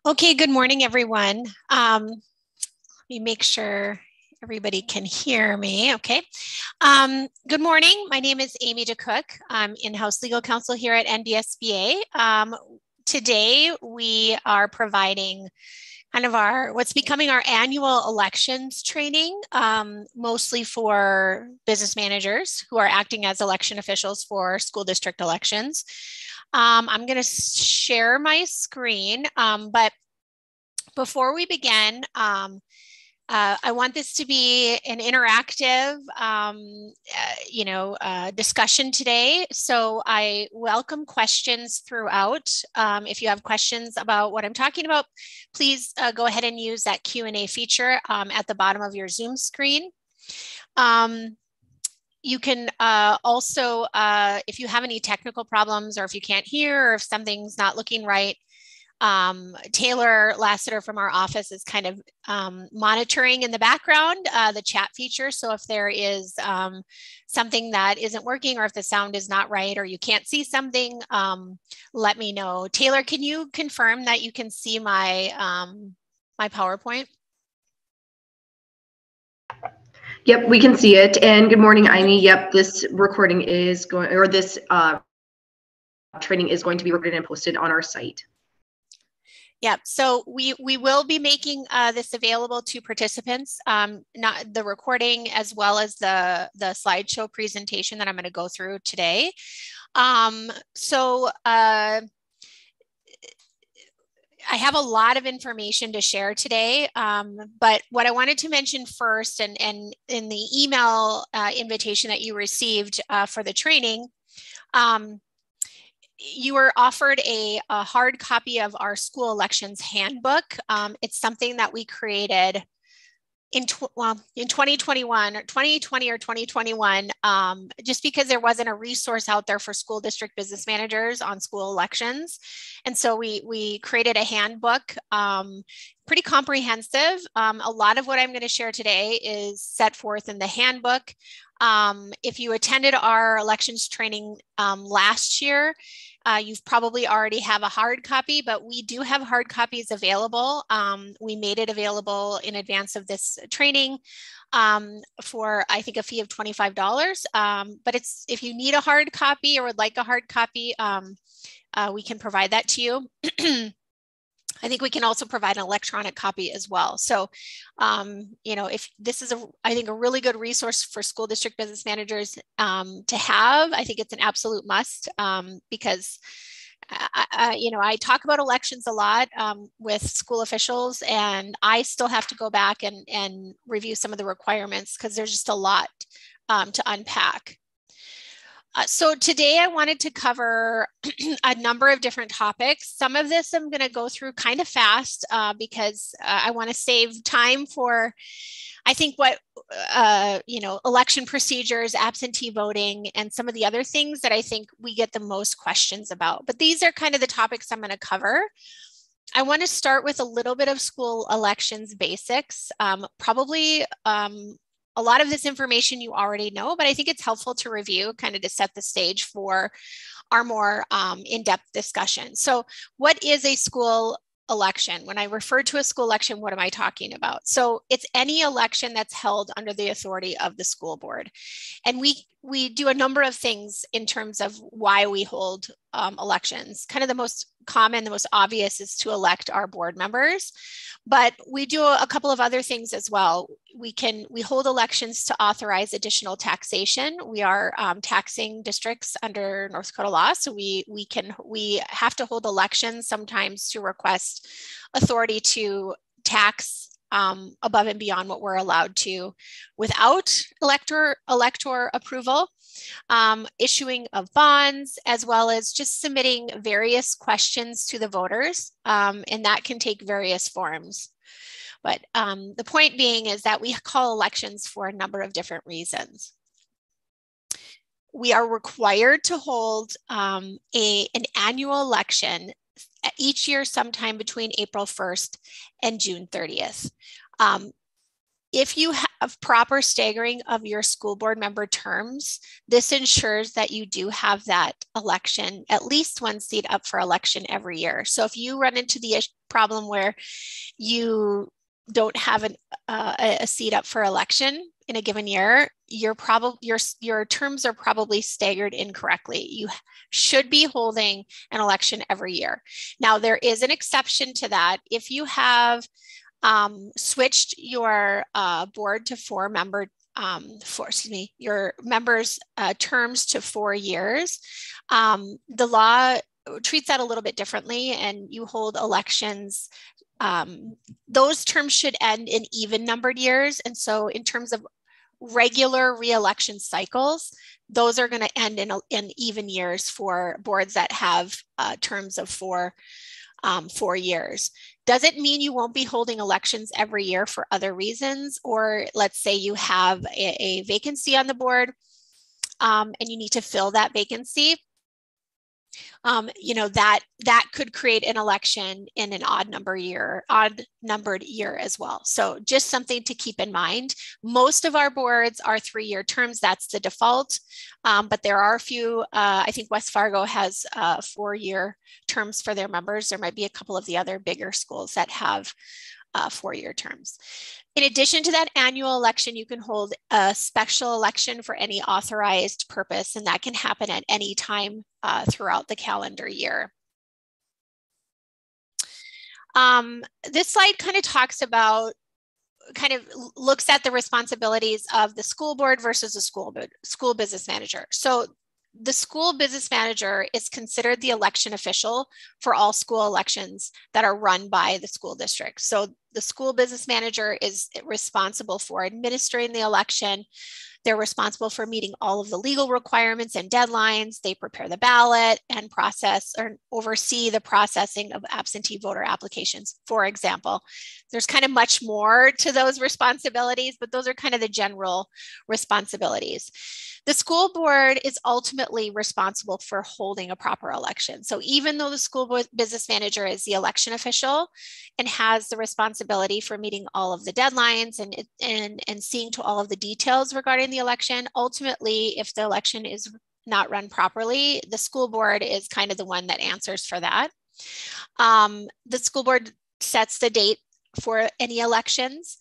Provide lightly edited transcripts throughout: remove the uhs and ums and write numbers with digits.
Okay, good morning, everyone. Let me make sure everybody can hear me. Okay. Good morning. My name is Amy DeCook. I'm in-house legal counsel here at NDSBA. Today, we are providing kind of what's becoming our annual elections training, mostly for business managers who are acting as election officials for school district elections. I'm going to share my screen, but before we begin, I want this to be an interactive, discussion today. So I welcome questions throughout. If you have questions about what I'm talking about, please go ahead and use that Q&A feature at the bottom of your Zoom screen. You can also, if you have any technical problems or if you can't hear or if something's not looking right, Taylor Lassiter from our office is kind of monitoring in the background the chat feature. So if there is something that isn't working or if the sound is not right or you can't see something, let me know. Taylor, can you confirm that you can see my, my PowerPoint? Yep, we can see it. And good morning, Amy. Yep, this recording is going, or this training is going to be recorded and posted on our site. Yeah, so we will be making this available to participants, not the recording as well as the slideshow presentation that I'm going to go through today. I have a lot of information to share today, but what I wanted to mention first, and in the email invitation that you received for the training, you were offered a hard copy of our school elections handbook. It's something that we created in 2021 or 2020 or 2021, just because there wasn't a resource out there for school district business managers on school elections. And so we created a handbook, pretty comprehensive. A lot of what I'm going to share today is set forth in the handbook. If you attended our elections training last year, you've probably already have a hard copy, but we do have hard copies available. We made it available in advance of this training for, I think, a fee of $25. But if you need a hard copy or would like a hard copy, we can provide that to you. I think we can also provide an electronic copy as well. So, if this is I think a really good resource for school district business managers to have. I think it's an absolute must because, I talk about elections a lot with school officials, and I still have to go back and review some of the requirements because there's just a lot to unpack. So today I wanted to cover a number of different topics. Some of this I'm going to go through kind of fast because I want to save time for, I think, what, election procedures, absentee voting, and some of the other things that I think we get the most questions about. But these are kind of the topics I'm going to cover. I want to start with a little bit of school elections basics, probably a lot of this information you already know, but I think it's helpful to review kind of to set the stage for our more in-depth discussion. So what is a school election? When I refer to a school election, what am I talking about? So it's any election that's held under the authority of the school board. And we do a number of things in terms of why we hold elections. Kind of the most common, the most obvious is to elect our board members, but we do a couple of other things as well. We hold elections to authorize additional taxation. We are taxing districts under North Dakota law, so we have to hold elections sometimes to request authority to tax above and beyond what we're allowed to without elector approval, issuing of bonds, as well as just submitting various questions to the voters, and that can take various forms. But the point being is that we call elections for a number of different reasons. We are required to hold an annual election each year sometime between April 1st and June 30th. If you have proper staggering of your school board member terms, this ensures that you do have that election, at least one seat up for election every year. So if you run into the problem where you don't have a seat up for election in a given year, your terms are probably staggered incorrectly. You should be holding an election every year. Now, there is an exception to that. If you have switched your board to your members' terms to 4 years, the law treats that a little bit differently, and you hold elections. Those terms should end in even numbered years. And so in terms of regular re-election cycles, those are going to end in even years for boards that have terms of 4 years. Does it mean you won't be holding elections every year for other reasons? Or let's say you have a vacancy on the board and you need to fill that vacancy. That could create an election in an odd numbered year as well. So just something to keep in mind. Most of our boards are 3-year terms. That's the default. But there are a few, I think West Fargo has 4-year terms for their members. There might be a couple of the other bigger schools that have 4-year terms. In addition to that annual election, you can hold a special election for any authorized purpose, and that can happen at any time throughout the calendar year. This slide kind of talks about, looks at the responsibilities of the school board versus the school business manager. So the school business manager is considered the election official for all school elections that are run by the school district. So the school business manager is responsible for administering the election. They're responsible for meeting all of the legal requirements and deadlines. They prepare the ballot and process or oversee the processing of absentee voter applications, for example. There's kind of much more to those responsibilities, but those are kind of the general responsibilities. The school board is ultimately responsible for holding a proper election. So even though the school business manager is the election official and has the responsibility for meeting all of the deadlines and seeing to all of the details regarding the election, ultimately, if the election is not run properly, the school board is kind of the one that answers for that. The school board sets the date for any elections.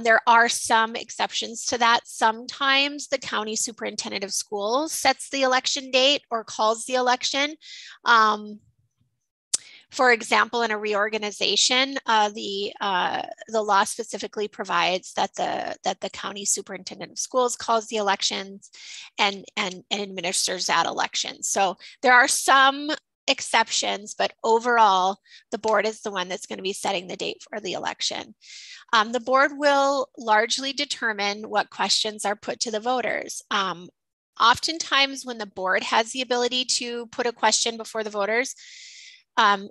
There are some exceptions to that. Sometimes the county superintendent of schools sets the election date or calls the election. For example, in a reorganization, the law specifically provides that the county superintendent of schools calls the elections and administers that election. So there are some exceptions, but overall, the board is the one that's going to be setting the date for the election. The board will largely determine what questions are put to the voters. Oftentimes, when the board has the ability to put a question before the voters can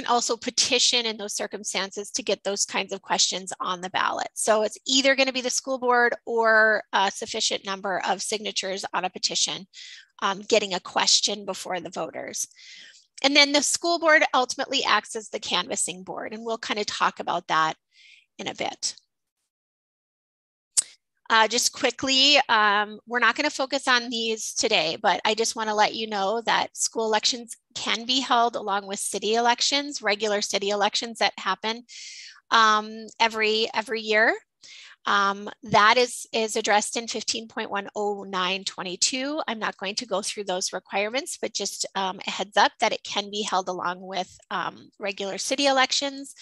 also petition in those circumstances to get those kinds of questions on the ballot. So it's either going to be the school board or a sufficient number of signatures on a petition getting a question before the voters. And then the school board ultimately acts as the canvassing board, and we'll kind of talk about that in a bit. Just quickly, we're not going to focus on these today, but I just want to let you know that school elections can be held along with city elections, regular city elections that happen every year. That is addressed in 15.10922. I'm not going to go through those requirements, but just a heads up that it can be held along with regular city elections.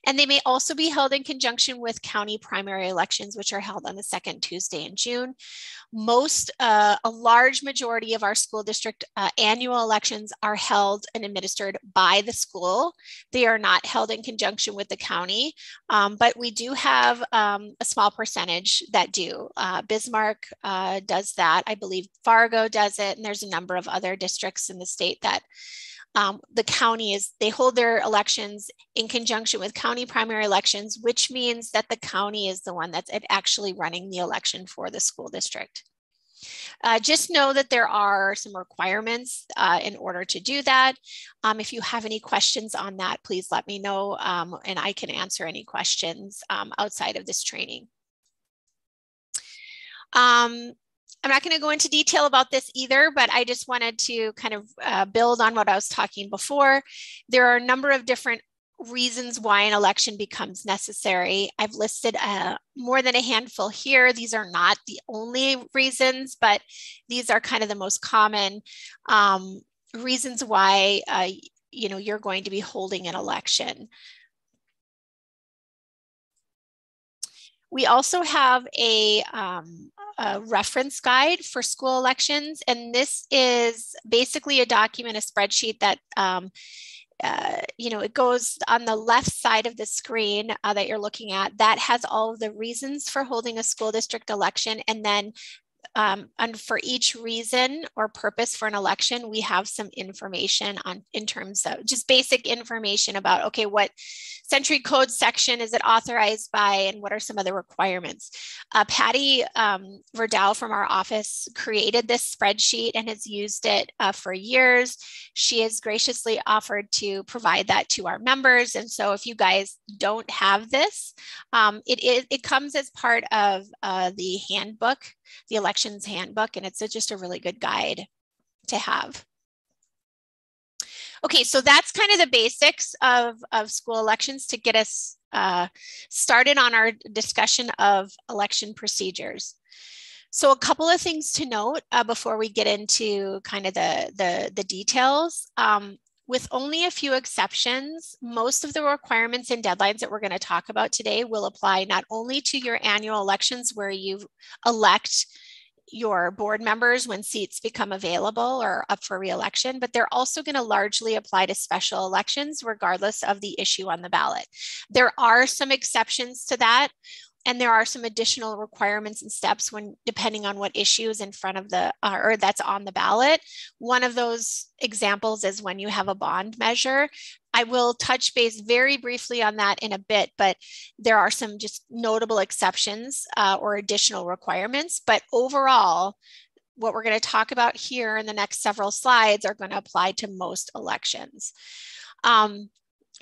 And they may also be held in conjunction with county primary elections, which are held on the second Tuesday in June. A large majority of our school district annual elections are held and administered by the school. They are not held in conjunction with the county, but we do have a small percentage that do. Bismarck does that. I believe Fargo does it, and there's a number of other districts in the state that the county they hold their elections in conjunction with county primary elections, which means that the county is the one that's actually running the election for the school district. Just know that there are some requirements in order to do that. If you have any questions on that, please let me know, and I can answer any questions outside of this training. I'm not going to go into detail about this either, but I just wanted to kind of build on what I was talking before. There are a number of different reasons why an election becomes necessary. I've listed more than a handful here. These are not the only reasons, but these are kind of the most common reasons why you're going to be holding an election. We also have a reference guide for school elections, and this is basically a document, a spreadsheet that it goes on the left side of the screen that you're looking at. That has all of the reasons for holding a school district election, and then and for each reason or purpose for an election, we have some information in terms of just basic information about, okay, what century code section is it authorized by, and what are some other requirements. Patty Verdell from our office created this spreadsheet and has used it for years. She has graciously offered to provide that to our members. And so if you guys don't have this, it comes as part of the handbook, the elections handbook, and it's just a really good guide to have. Okay, so that's kind of the basics of school elections to get us started on our discussion of election procedures. So a couple of things to note before we get into kind of the details. With only a few exceptions, most of the requirements and deadlines that we're going to talk about today will apply not only to your annual elections where you elect your board members when seats become available or up for re-election, but they're also going to largely apply to special elections regardless of the issue on the ballot. There are some exceptions to that, and there are some additional requirements and steps when depending on what issue is in front of the or that's on the ballot. One of those examples is when you have a bond measure. I will touch base very briefly on that in a bit, but there are some just notable exceptions or additional requirements. But overall, what we're going to talk about here in the next several slides are going to apply to most elections.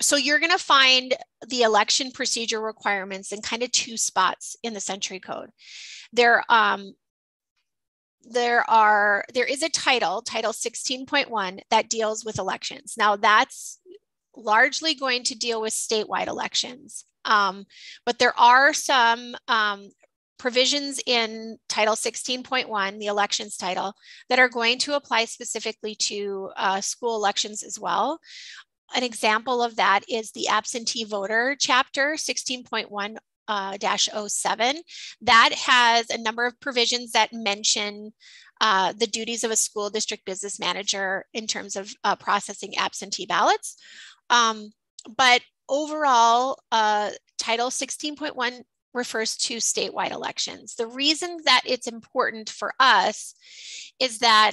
So you're going to find the election procedure requirements in kind of two spots in the Century Code. There is a title 16.1, that deals with elections. Now that's largely going to deal with statewide elections, but there are some provisions in Title 16.1, the elections title, that are going to apply specifically to school elections as well. An example of that is the absentee voter chapter 16.1-07. That has a number of provisions that mention the duties of a school district business manager in terms of processing absentee ballots. But overall, Title 16.1 refers to statewide elections. The reason that it's important for us is that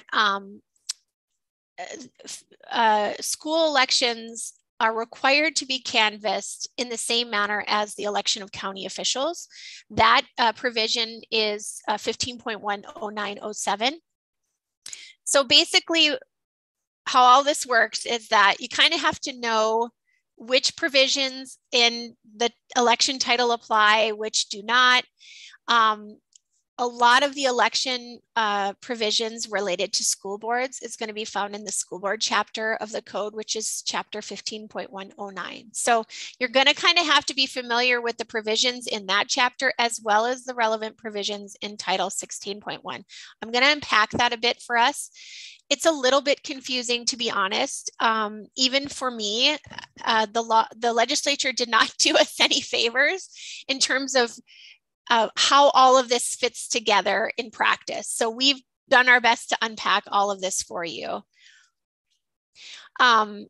school elections are required to be canvassed in the same manner as the election of county officials. That provision is 15.10907. So basically, how all this works is that you kind of have to know which provisions in the election title apply, which do not. A lot of the election provisions related to school boards is going to be found in the school board chapter of the code, which is chapter 15.109. So you're going to kind of have to be familiar with the provisions in that chapter as well as the relevant provisions in Title 16.1. I'm going to unpack that a bit for us. It's a little bit confusing, to be honest. Even for me, the legislature did not do us any favors in terms of how all of this fits together in practice. So we've done our best to unpack all of this for you. One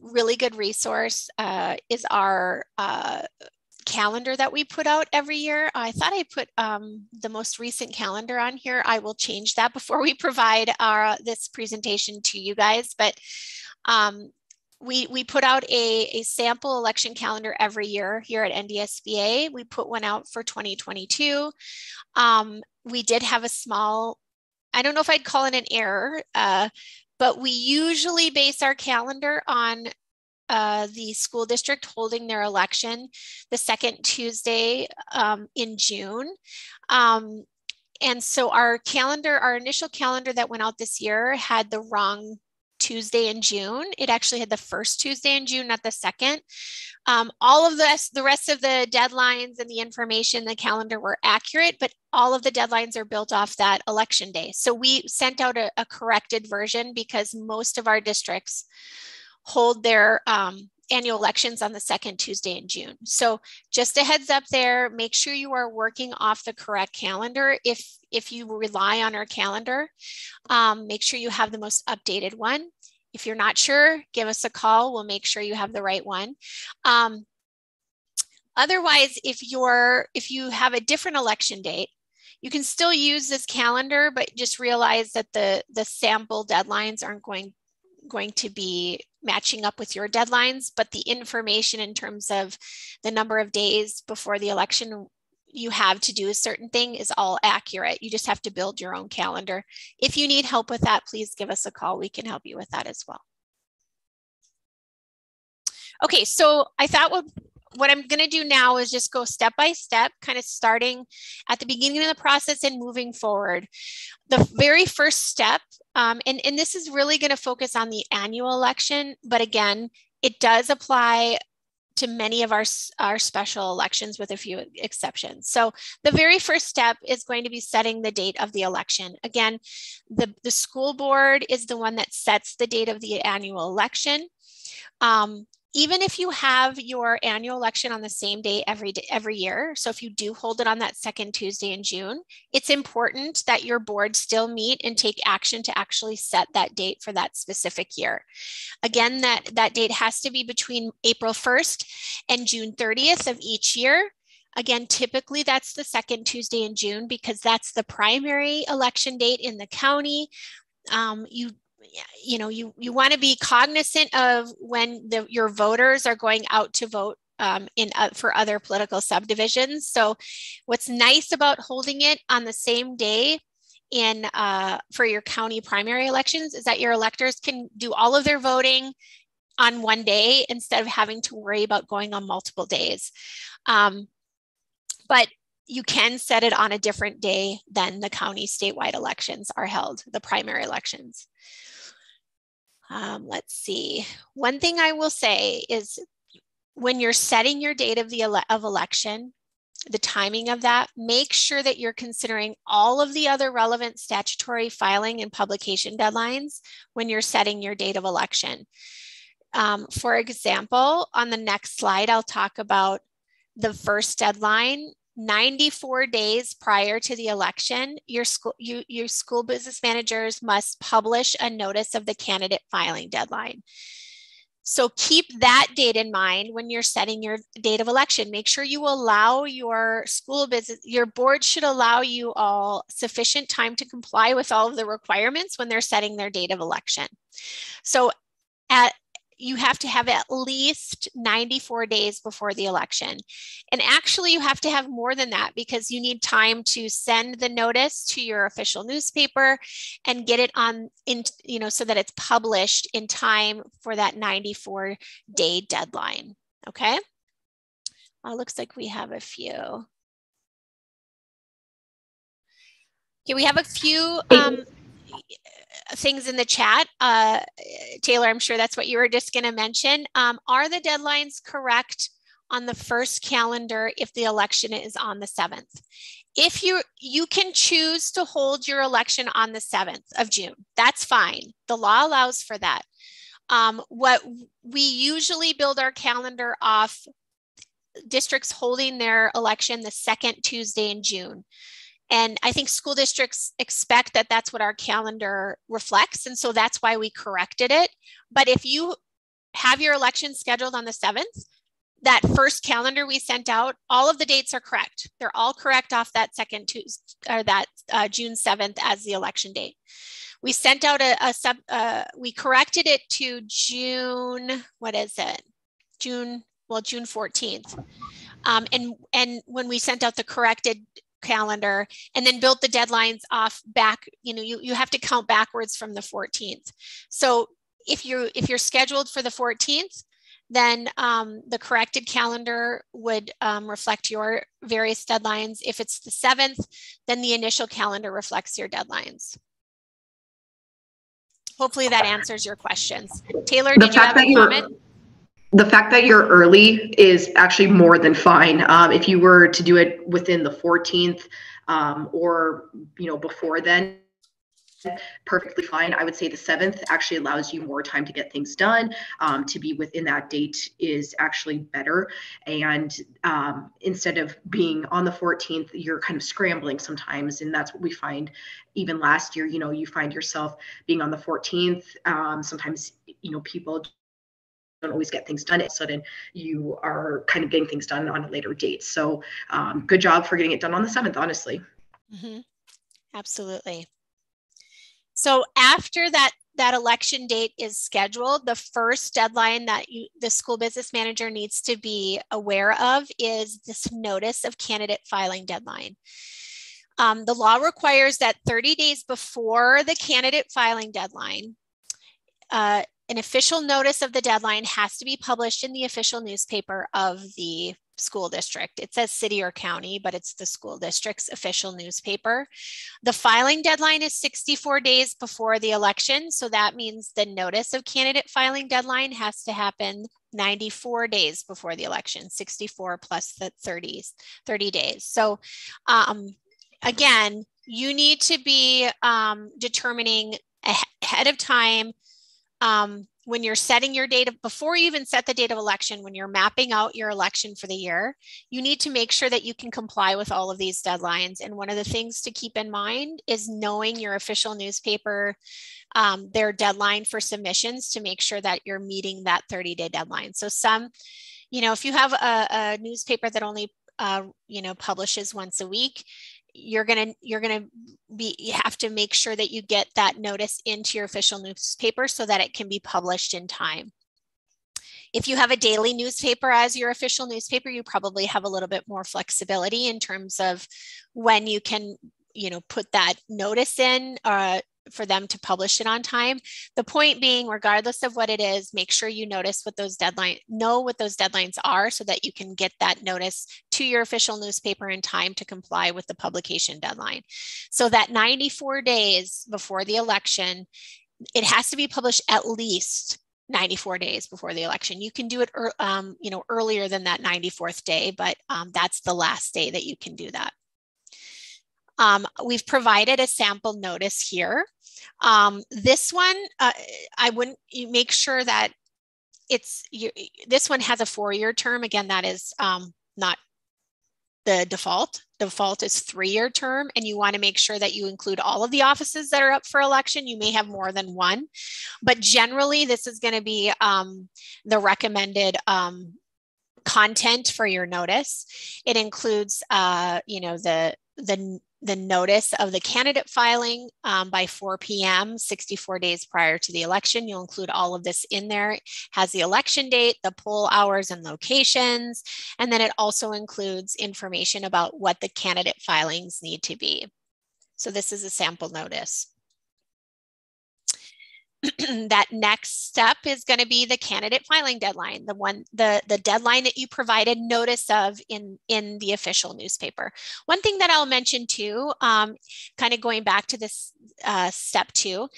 really good resource is our calendar that we put out every year. I thought I put the most recent calendar on here. I will change that before we provide this presentation to you guys. But we put out a sample election calendar every year here at NDSBA. We put one out for 2022. We did have a small, I don't know if I'd call it an error, but we usually base our calendar on the school district holding their election the second Tuesday in June. And so our calendar, our initial calendar that went out this year had the wrong Tuesday in June. It actually had the first Tuesday in June, not the second. All of this, the rest of the deadlines and the information, the calendar were accurate, but all of the deadlines are built off that election day. So we sent out a corrected version because most of our districts hold their annual elections on the second Tuesday in June. So just a heads up there, make sure you are working off the correct calendar. If you rely on our calendar, make sure you have the most updated one. If you're not sure, give us a call. We'll make sure you have the right one. Otherwise, if you have a different election date, you can still use this calendar, but just realize that the sample deadlines aren't going to be matching up with your deadlines, but the information in terms of the number of days before the election you have to do a certain thing is all accurate. You just have to build your own calendar. If you need help with that, please give us a call. We can help you with that as well. Okay, so I thought what I'm going to do now is just go step by step, kind of starting at the beginning of the process and moving forward. The very first step, and this is really going to focus on the annual election, but again, it does apply to many of our special elections with a few exceptions. So the very first step is going to be setting the date of the election. Again, the school board is the one that sets the date of the annual election. Even if you have your annual election on the same day every year, so if you do hold it on that second Tuesday in June, it's important that your board still meet and take action to actually set that date for that specific year. Again, that date has to be between April 1st and June 30th of each year. Again, typically that's the second Tuesday in June because that's the primary election date in the county. You want to be cognizant of when your voters are going out to vote for other political subdivisions. So what's nice about holding it on the same day for your county primary elections is that your electors can do all of their voting on one day instead of having to worry about going on multiple days. But you can set it on a different day than the county statewide elections are held, the primary elections. Let's see. One thing I will say is when you're setting your date of election, the timing of that, make sure that you're considering all of the other relevant statutory filing and publication deadlines when you're setting your date of election. For example, on the next slide, I'll talk about the first deadline. 94 days prior to the election, your school business managers must publish a notice of the candidate filing deadline. So keep that date in mind when you're setting your date of election. Make sure you allow your your board should allow you all sufficient time to comply with all of the requirements when they're setting their date of election. So you have to have at least 94 days before the election. And actually you have to have more than that because you need time to send the notice to your official newspaper and get it so that it's published in time for that 94-day deadline, okay? Looks like we have a few. Okay, we have a few things in the chat. Taylor, I'm sure that's what you were just going to mention. Are the deadlines correct on the first calendar if the election is on the 7th? If you can choose to hold your election on the 7th of June, that's fine. The law allows for that. What we usually build our calendar off districts holding their election the second Tuesday in June. And I think school districts expect that that's what our calendar reflects. And so that's why we corrected it. But if you have your election scheduled on the 7th, that first calendar we sent out, all of the dates are correct. They're all correct off that second Tuesday, or that June 7th as the election date. We sent out we corrected it to June, what is it? June 14th. And when we sent out the corrected calendar and then built the deadlines off back, you have to count backwards from the 14th. So if you're scheduled for the 14th, then the corrected calendar would reflect your various deadlines. If it's the 7th, then the initial calendar reflects your deadlines. hopefully that answers your questions. Taylor, did you have a comment? The fact that you're early is actually more than fine. If you were to do it within the 14th or before then, perfectly fine. I would say the 7th actually allows you more time to get things done. To be within that date is actually better. And instead of being on the 14th, you're kind of scrambling sometimes. And that's what we find even last year. You find yourself being on the 14th. Sometimes, people don't always get things done. All of a sudden, you are kind of getting things done on a later date. So good job for getting it done on the 7th, honestly. Mm-hmm. Absolutely. So after that election date is scheduled, the first deadline that the school business manager needs to be aware of is this notice of candidate filing deadline. The law requires that 30 days before the candidate filing deadline, an official notice of the deadline has to be published in the official newspaper of the school district. It says city or county, but it's the school district's official newspaper. The filing deadline is 64 days before the election. So that means the notice of candidate filing deadline has to happen 94 days before the election, 64 plus the 30 days. So again, you need to be determining ahead of time when you're setting your date before you even set the date of election, when you're mapping out your election for the year, you need to make sure that you can comply with all of these deadlines. And one of the things to keep in mind is knowing your official newspaper, their deadline for submissions, to make sure that you're meeting that 30-day deadline. So if you have a newspaper that only publishes once a week, you have to make sure that you get that notice into your official newspaper so that it can be published in time. If you have a daily newspaper as your official newspaper, you probably have a little bit more flexibility in terms of when you can, put that notice in for them to publish it on time. The point being, regardless of what it is, make sure you know what those deadlines are so that you can get that notice to your official newspaper in time to comply with the publication deadline. So that 94 days before the election, it has to be published at least 94 days before the election. You can do it earlier than that 94th day, but that's the last day that you can do that. We've provided a sample notice here. This one, you make sure that this one has a 4-year term. Again, that is not the default. The default is 3-year term, and you want to make sure that you include all of the offices that are up for election. You may have more than one, but generally this is going to be the recommended content for your notice. It includes, the notice of the candidate filing by 4 p.m., 64 days prior to the election. You'll include all of this in there. It has the election date, the poll hours and locations, and then it also includes information about what the candidate filings need to be. So this is a sample notice. That next step is going to be the candidate filing deadline, the deadline that you provided notice of in the official newspaper. One thing that I'll mention too, kind of going back to this step 2,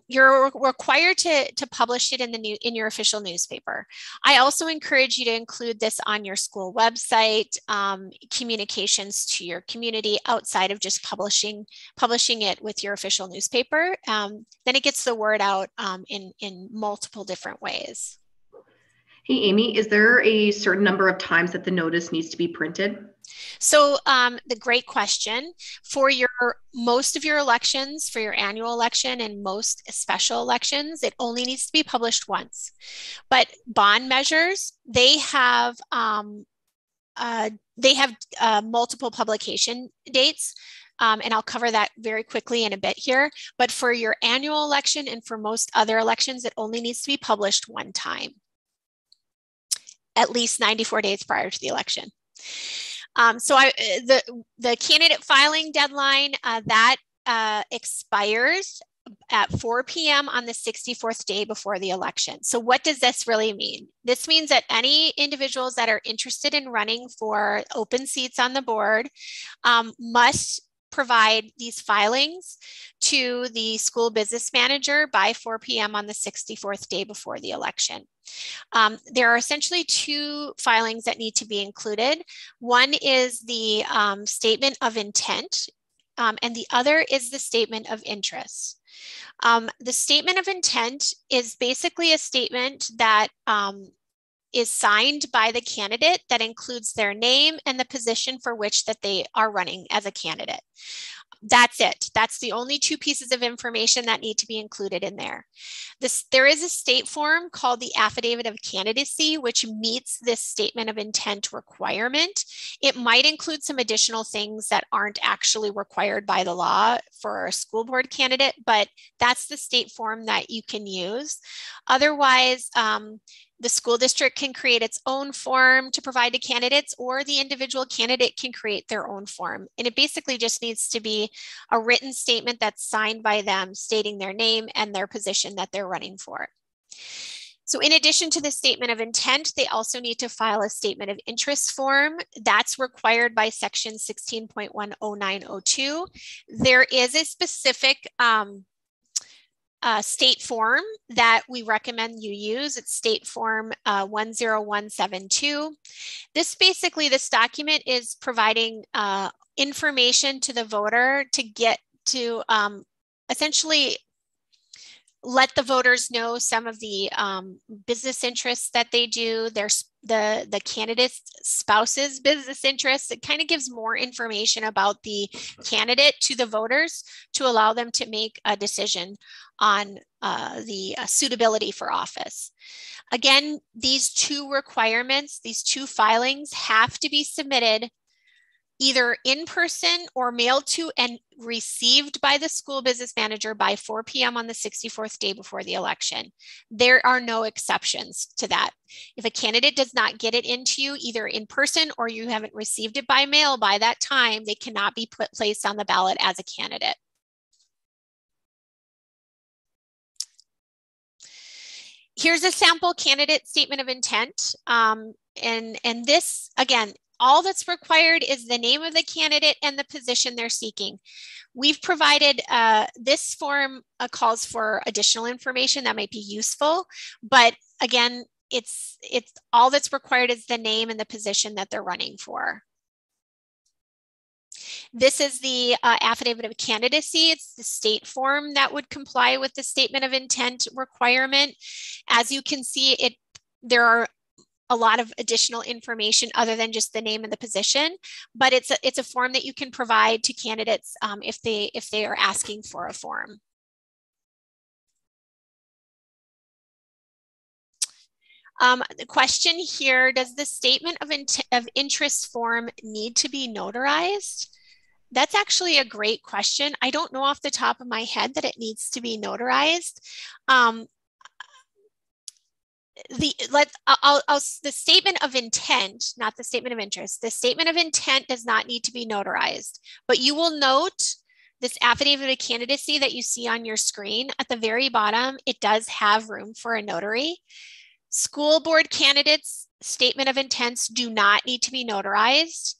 you're required to publish it in your official newspaper. I also encourage you to include this on your school website, communications to your community outside of just publishing it with your official newspaper. Then it gets the word out in multiple different ways. Hey, Amy, is there a certain number of times that the notice needs to be printed? So the great question. For most of your elections, for your annual election and most special elections, it only needs to be published once. But bond measures, they have multiple publication dates. And I'll cover that very quickly in a bit here. But for your annual election and for most other elections, it only needs to be published one time, at least 94 days prior to the election. So the candidate filing deadline, that expires at 4 p.m. on the 64th day before the election. So what does this really mean? This means that any individuals that are interested in running for open seats on the board must provide these filings to the school business manager by 4 p.m. on the 64th day before the election. There are essentially two filings that need to be included. One is the statement of intent, and the other is the statement of interest. The statement of intent is basically a statement that is signed by the candidate that includes their name and the position for which that they are running as a candidate. That's it. That's the only two pieces of information that need to be included in there. There is a state form called the Affidavit of Candidacy, which meets this statement of intent requirement. It might include some additional things that aren't actually required by the law for a school board candidate, but that's the state form that you can use. Otherwise, the school district can create its own form to provide to candidates, or the individual candidate can create their own form. And it basically just needs to be a written statement that's signed by them, stating their name and their position that they're running for. So in addition to the statement of intent, they also need to file a statement of interest form. That's required by section 16.10902. There is a specific state form that we recommend you use. It's state form 10172. This document is providing information to the voter to get to essentially let the voters know some of the business interests that they do, the candidate's spouse's business interests. It kind of gives more information about the candidate to the voters to allow them to make a decision on the suitability for office. Again, these two requirements, these two filings have to be submitted either in person or mailed to and received by the school business manager by 4 p.m. on the 64th day before the election. There are no exceptions to that. If a candidate does not get it into you either in person or you haven't received it by mail by that time, they cannot be placed on the ballot as a candidate. Here's a sample candidate statement of intent. And this, again, all that's required is the name of the candidate and the position they're seeking. We've provided, this form calls for additional information that might be useful, but again, it's all that's required is the name and the position that they're running for. This is the affidavit of candidacy. It's the state form that would comply with the statement of intent requirement. As you can see, there are a lot of additional information other than just the name and the position, but it's a form that you can provide to candidates if they are asking for a form. The question here, does the statement of interest form need to be notarized? That's actually a great question. I don't know off the top of my head that it needs to be notarized. The statement of intent, not the statement of interest, the statement of intent does not need to be notarized, but you will note this affidavit of candidacy that you see on your screen at the very bottom, it does have room for a notary. School board candidates' statement of intents do not need to be notarized.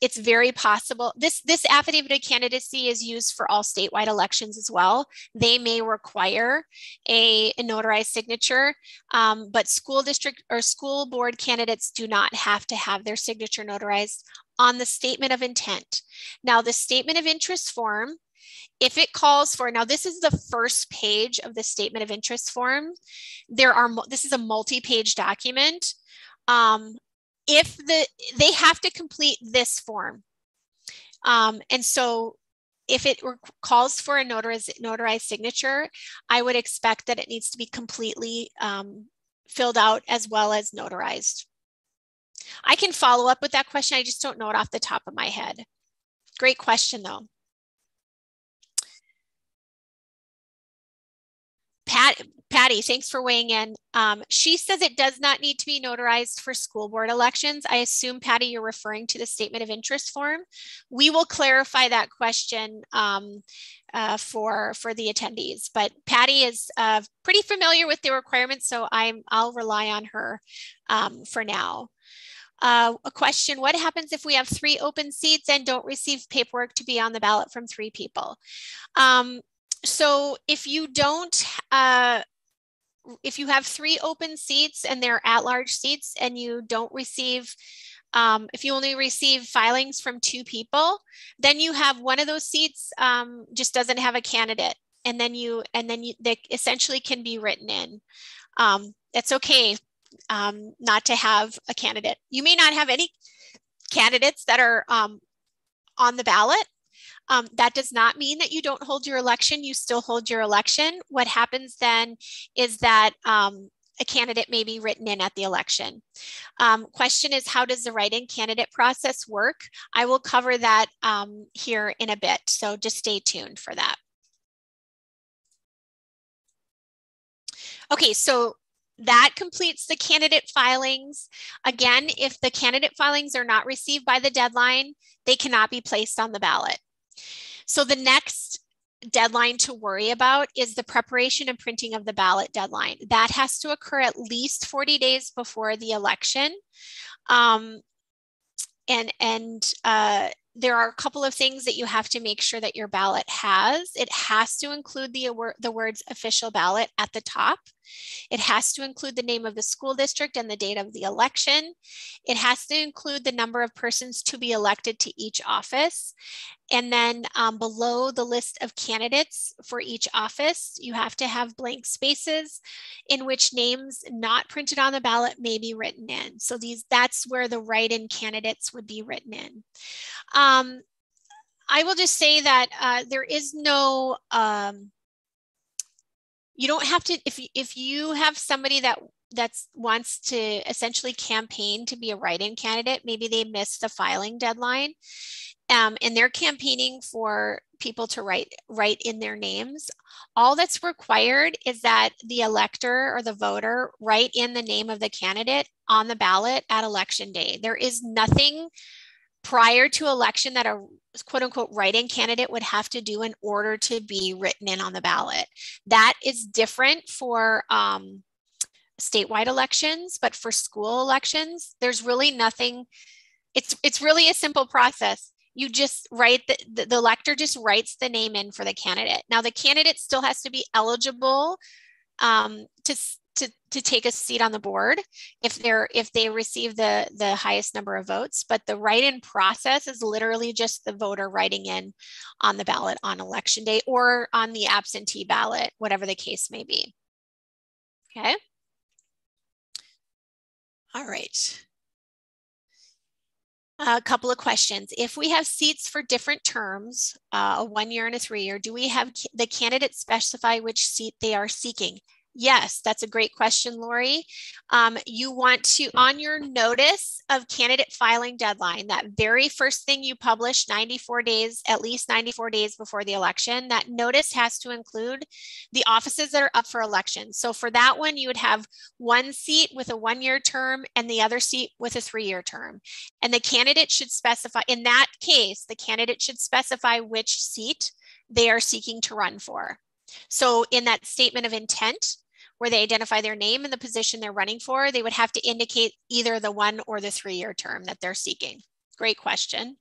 It's very possible. This affidavit of candidacy is used for all statewide elections as well. They may require a notarized signature, but school district or school board candidates do not have to have their signature notarized on the statement of intent. Now, the statement of interest form, if it calls for, now this is the first page of the statement of interest form. This is a multi-page document. They have to complete this form. And so if it calls for a notarized signature, I would expect that it needs to be completely filled out as well as notarized. I can follow up with that question. I just don't know it off the top of my head. Great question though. Patty, thanks for weighing in. She says it does not need to be notarized for school board elections. I assume, Patty, you're referring to the statement of interest form. We will clarify that question for the attendees, but Patty is pretty familiar with the requirements, so I'll rely on her for now. A question, what happens if we have 3 open seats and don't receive paperwork to be on the ballot from 3 people? So if you don't, if you have 3 open seats and they're at-large seats and you don't receive, if you only receive filings from 2 people, then you have one of those seats just doesn't have a candidate, and then they essentially can be written in. It's okay not to have a candidate. You may not have any candidates that are on the ballot. That does not mean that you don't hold your election. You still hold your election. What happens then is that a candidate may be written in at the election. Question is, how does the write-in candidate process work? I will cover that here in a bit, so just stay tuned for that. Okay, so that completes the candidate filings. Again, if the candidate filings are not received by the deadline, they cannot be placed on the ballot. So the next deadline to worry about is the preparation and printing of the ballot deadline. That has to occur at least 40 days before the election. There are a couple of things that you have to make sure that your ballot has. It has to include the words official ballot at the top. It has to include the name of the school district and the date of the election. It has to include the number of persons to be elected to each office. And then below the list of candidates for each office, you have to have blank spaces in which names not printed on the ballot may be written in. So that's where the write-in candidates would be written in. I will just say that there is no, you don't have to, if you have somebody that wants to essentially campaign to be a write-in candidate, maybe they missed the filing deadline, and they're campaigning for people to write in their names. All that's required is that the elector or the voter write in the name of the candidate on the ballot at election day. There is nothing prior to election that a quote unquote write-in candidate would have to do in order to be written in on the ballot. That is different for statewide elections, but for school elections, there's really nothing. It's really a simple process. You just write, the elector just writes the name in for the candidate. Now the candidate still has to be eligible to take a seat on the board if they receive the highest number of votes. But the write-in process is literally just the voter writing in on the ballot on election day or on the absentee ballot, whatever the case may be. Okay. All right. A couple of questions. If we have seats for different terms, a 1-year and a 3-year, do we have the candidates specify which seat they are seeking? Yes, that's a great question, Lori. You want to, on your notice of candidate filing deadline, that very first thing you publish 94 days, at least 94 days before the election, that notice has to include the offices that are up for election. So for that one, you would have one seat with a 1-year term and the other seat with a 3-year term. And the candidate should specify, in that case, the candidate should specify which seat they are seeking to run for. So in that statement of intent, where they identify their name and the position they're running for, they would have to indicate either the 1 or the 3-year term that they're seeking. Great question.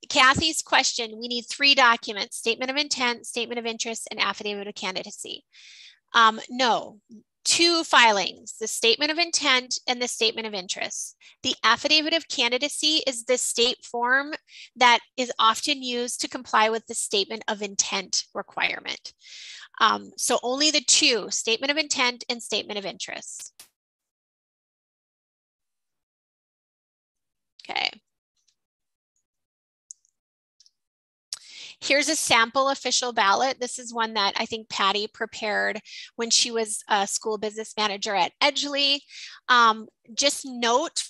Kathy's question, we need 3 documents: statement of intent, statement of interest, and affidavit of candidacy. No, 2 filings, the statement of intent and the statement of interest. The affidavit of candidacy is the state form that is often used to comply with the statement of intent requirement. So only the 2, statement of intent and statement of interest. Okay. Here's a sample official ballot. This is one that I think Patty prepared when she was a school business manager at Edgeley. Just note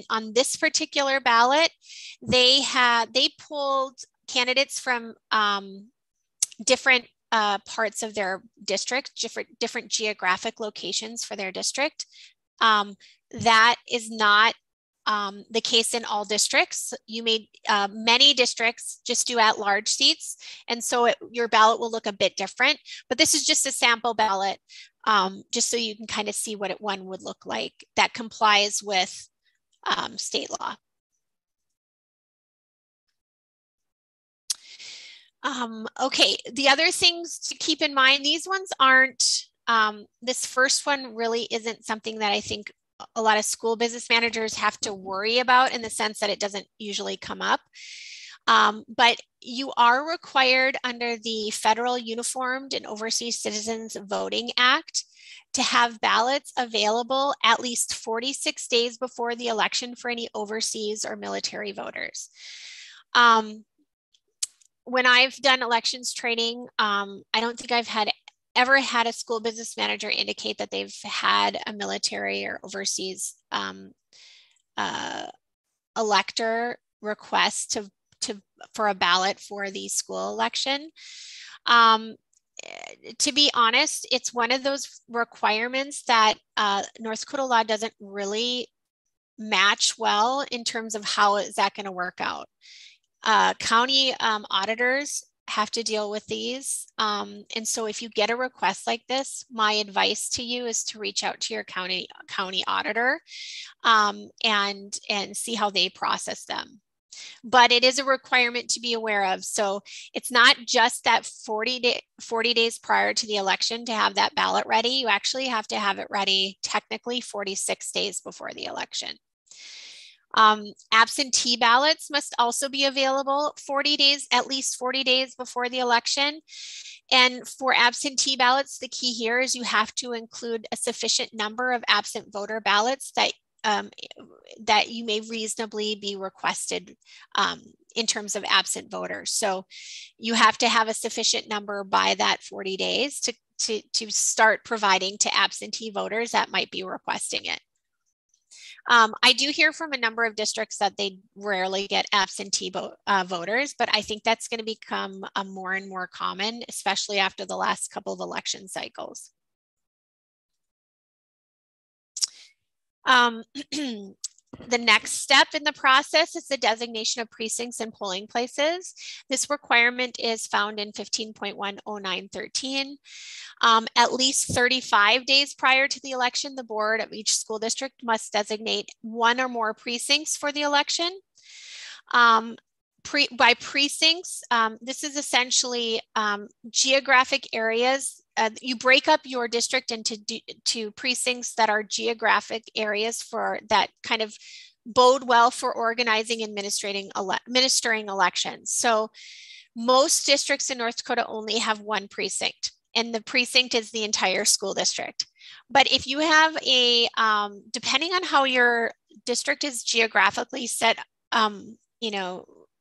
on this particular ballot, they pulled candidates from different parts of their district, different geographic locations for their district. That is not the case in all districts. You may, many districts just do at-large seats, and so your ballot will look a bit different, but this is just a sample ballot just so you can kind of see what one would look like that complies with state law. Okay, the other things to keep in mind, these ones aren't, this first one really isn't something that I think a lot of school business managers have to worry about, in the sense that it doesn't usually come up. But you are required under the Federal Uniformed and Overseas Citizens Voting Act to have ballots available at least 46 days before the election for any overseas or military voters. When I've done elections training, I don't think I've ever had a school business manager indicate that they've had a military or overseas elector request for a ballot for the school election. To be honest, it's one of those requirements that North Dakota law doesn't really match well in terms of how is that going to work out. County auditors have to deal with these. And so if you get a request like this, my advice to you is to reach out to your county auditor and see how they process them. But it is a requirement to be aware of. So it's not just that 40 days prior to the election to have that ballot ready. You actually have to have it ready technically 46 days before the election. Absentee ballots must also be available at least 40 days before the election. And for absentee ballots, the key here is you have to include a sufficient number of absent voter ballots that you may reasonably be requested in terms of absent voters. So you have to have a sufficient number by that 40 days to start providing to absentee voters that might be requesting it. I do hear from a number of districts that they rarely get absentee voters, but I think that's going to become more and more common, especially after the last couple of election cycles. The next step in the process is the designation of precincts and polling places. This requirement is found in 15.10913. At least 35 days prior to the election, the board of each school district must designate one or more precincts for the election. By precincts, this is essentially geographic areas. You break up your district into precincts that are geographic areas that kind of bode well for organizing and administering elections. So most districts in North Dakota only have one precinct, and the precinct is the entire school district. But if you have depending on how your district is geographically set,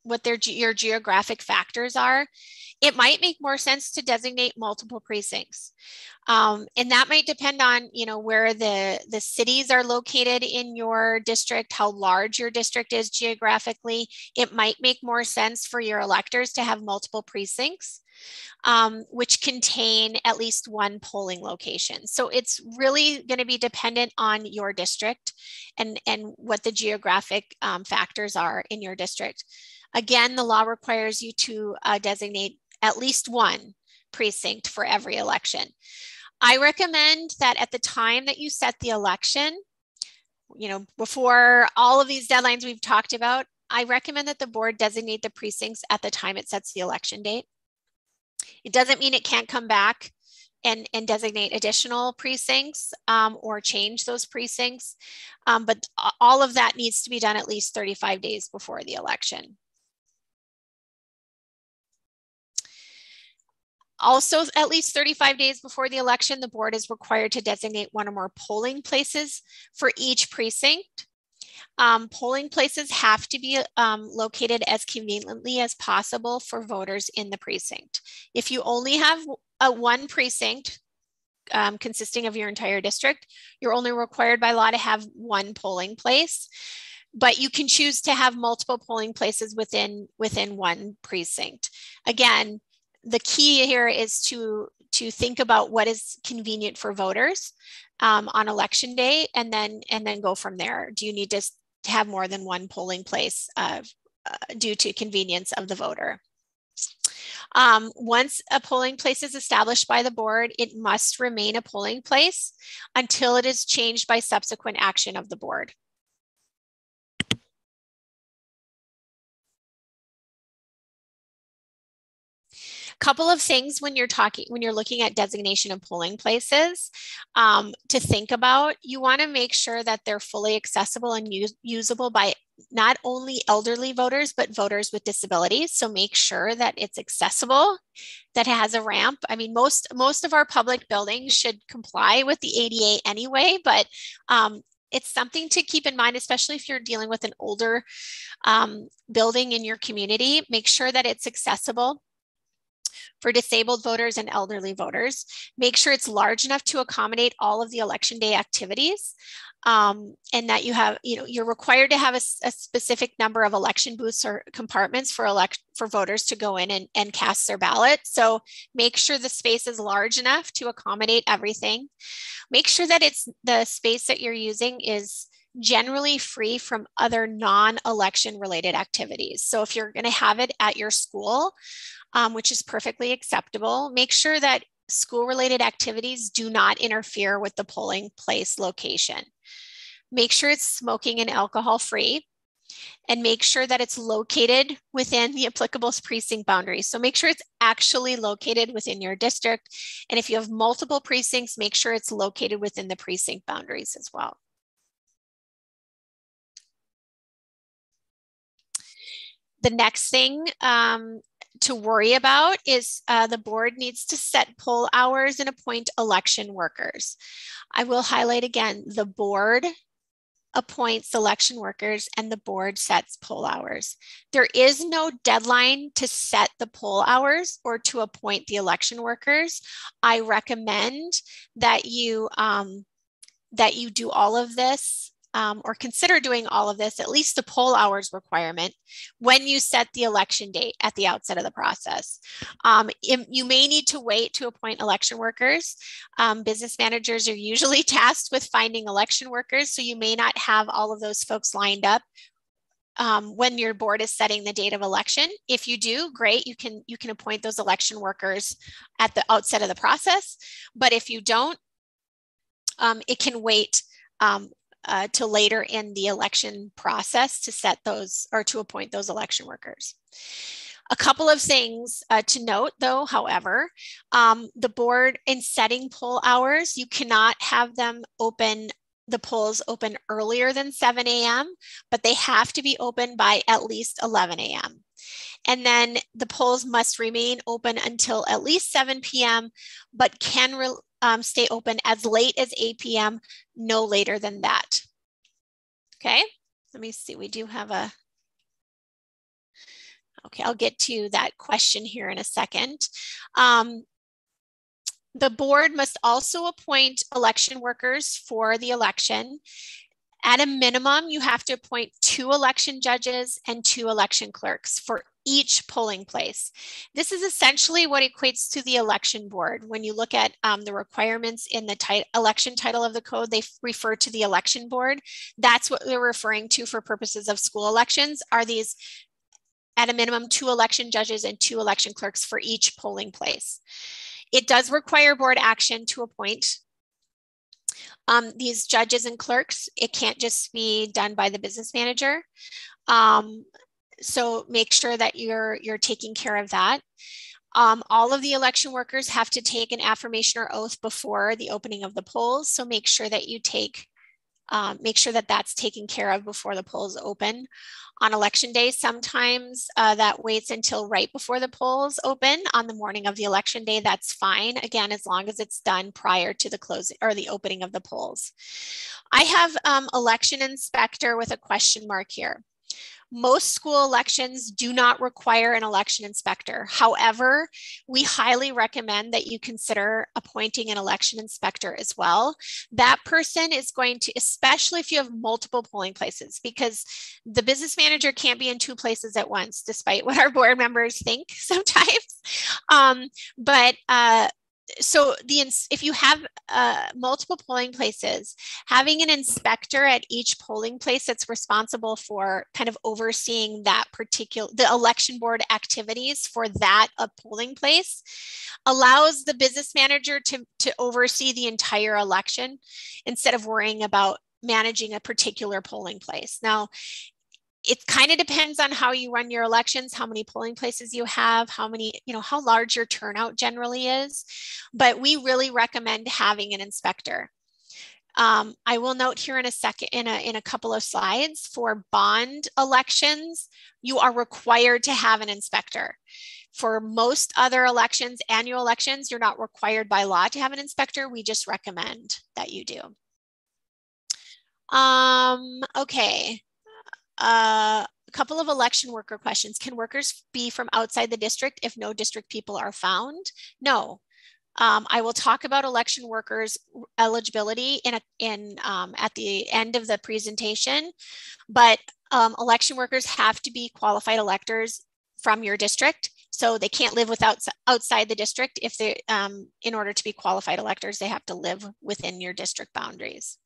what your geographic factors are, it might make more sense to designate multiple precincts. And that might depend on, where the cities are located in your district, how large your district is geographically. It might make more sense for your electors to have multiple precincts, which contain at least one polling location. So it's really going to be dependent on your district and what the geographic factors are in your district. Again, the law requires you to designate at least one precinct for every election. I recommend that at the time that you set the election, before all of these deadlines we've talked about, I recommend that the board designate the precincts at the time it sets the election date. It doesn't mean it can't come back and designate additional precincts or change those precincts, but all of that needs to be done at least 35 days before the election. Also, at least 35 days before the election, the board is required to designate one or more polling places for each precinct. Polling places have to be located as conveniently as possible for voters in the precinct. If you only have one precinct consisting of your entire district, you're only required by law to have one polling place, but you can choose to have multiple polling places within one precinct. Again, the key here is to think about what is convenient for voters on election day, and then go from there. Do you need to have more than one polling place due to convenience of the voter? Once a polling place is established by the board, it must remain a polling place until it is changed by subsequent action of the board. Couple of things when you're looking at designation of polling places to think about. You want to make sure that they're fully accessible and usable by not only elderly voters, but voters with disabilities. So make sure that it's accessible, that it has a ramp. I mean, most of our public buildings should comply with the ADA anyway, but it's something to keep in mind, especially if you're dealing with an older building in your community. Make sure that it's accessible for disabled voters and elderly voters. Make sure it's large enough to accommodate all of the election day activities, and that you're required to have a specific number of election booths or compartments for voters to go in and cast their ballot. So make sure the space is large enough to accommodate everything. Make sure that the space that you're using is generally free from other non-election related activities. So if you're going to have it at your school, which is perfectly acceptable, make sure that school-related activities do not interfere with the polling place location. Make sure it's smoking and alcohol-free, and make sure that it's located within the applicable precinct boundaries. So make sure it's actually located within your district. And if you have multiple precincts, make sure it's located within the precinct boundaries as well. The next thing to worry about is the board needs to set poll hours and appoint election workers. I will highlight again, the board appoints election workers and the board sets poll hours. There is no deadline to set the poll hours or to appoint the election workers. I recommend that you do all of this or consider doing all of this, at least the poll hours requirement, when you set the election date at the outset of the process. You may need to wait to appoint election workers. Business managers are usually tasked with finding election workers, so you may not have all of those folks lined up when your board is setting the date of election. If you do, great, you can appoint those election workers at the outset of the process. But if you don't, it can wait till later in the election process to set those or to appoint those election workers. A couple of things to note though, however, the board in setting poll hours, you cannot have them the polls open earlier than 7 a.m., but they have to be open by at least 11 a.m. And then the polls must remain open until at least 7 p.m., but can stay open as late as 8 p.m., no later than that. Okay, let me see, we do have okay, I'll get to that question here in a second. The board must also appoint election workers for the election. At a minimum, you have to appoint 2 election judges and 2 election clerks for each polling place. This is essentially what equates to the election board. When you look at the requirements in the election title of the code, they refer to the election board. That's what they're referring to for purposes of school elections, are these at a minimum 2 election judges and 2 election clerks for each polling place. It does require board action to appoint these judges and clerks. It can't just be done by the business manager. So make sure that you're taking care of that. All of the election workers have to take an affirmation or oath before the opening of the polls. So make sure that you make sure that that's taken care of before the polls open. On election day, sometimes that waits until right before the polls open on the morning of the election day. That's fine, again, as long as it's done prior to the closing or the opening of the polls. I have election inspector with a question mark here. Most school elections do not require an election inspector. However, we highly recommend that you consider appointing an election inspector as well. That person is going to, especially if you have multiple polling places, because the business manager can't be in 2 places at once, despite what our board members think sometimes. so if you have multiple polling places, having an inspector at each polling place that's responsible for kind of overseeing that the election board activities for that polling place allows the business manager to oversee the entire election instead of worrying about managing a particular polling place. Now, it kind of depends on how you run your elections, how many polling places you have, how large your turnout generally is. But we really recommend having an inspector. I will note here in a second, in a couple of slides, for bond elections, you are required to have an inspector. For most other elections, annual elections, you're not required by law to have an inspector. We just recommend that you do. Okay. A couple of election worker questions. Can workers be from outside the district if no district people are found? No. I will talk about election workers eligibility at the end of the presentation, but election workers have to be qualified electors from your district. So they can't live outside the district. If they, in order to be qualified electors, they have to live within your district boundaries.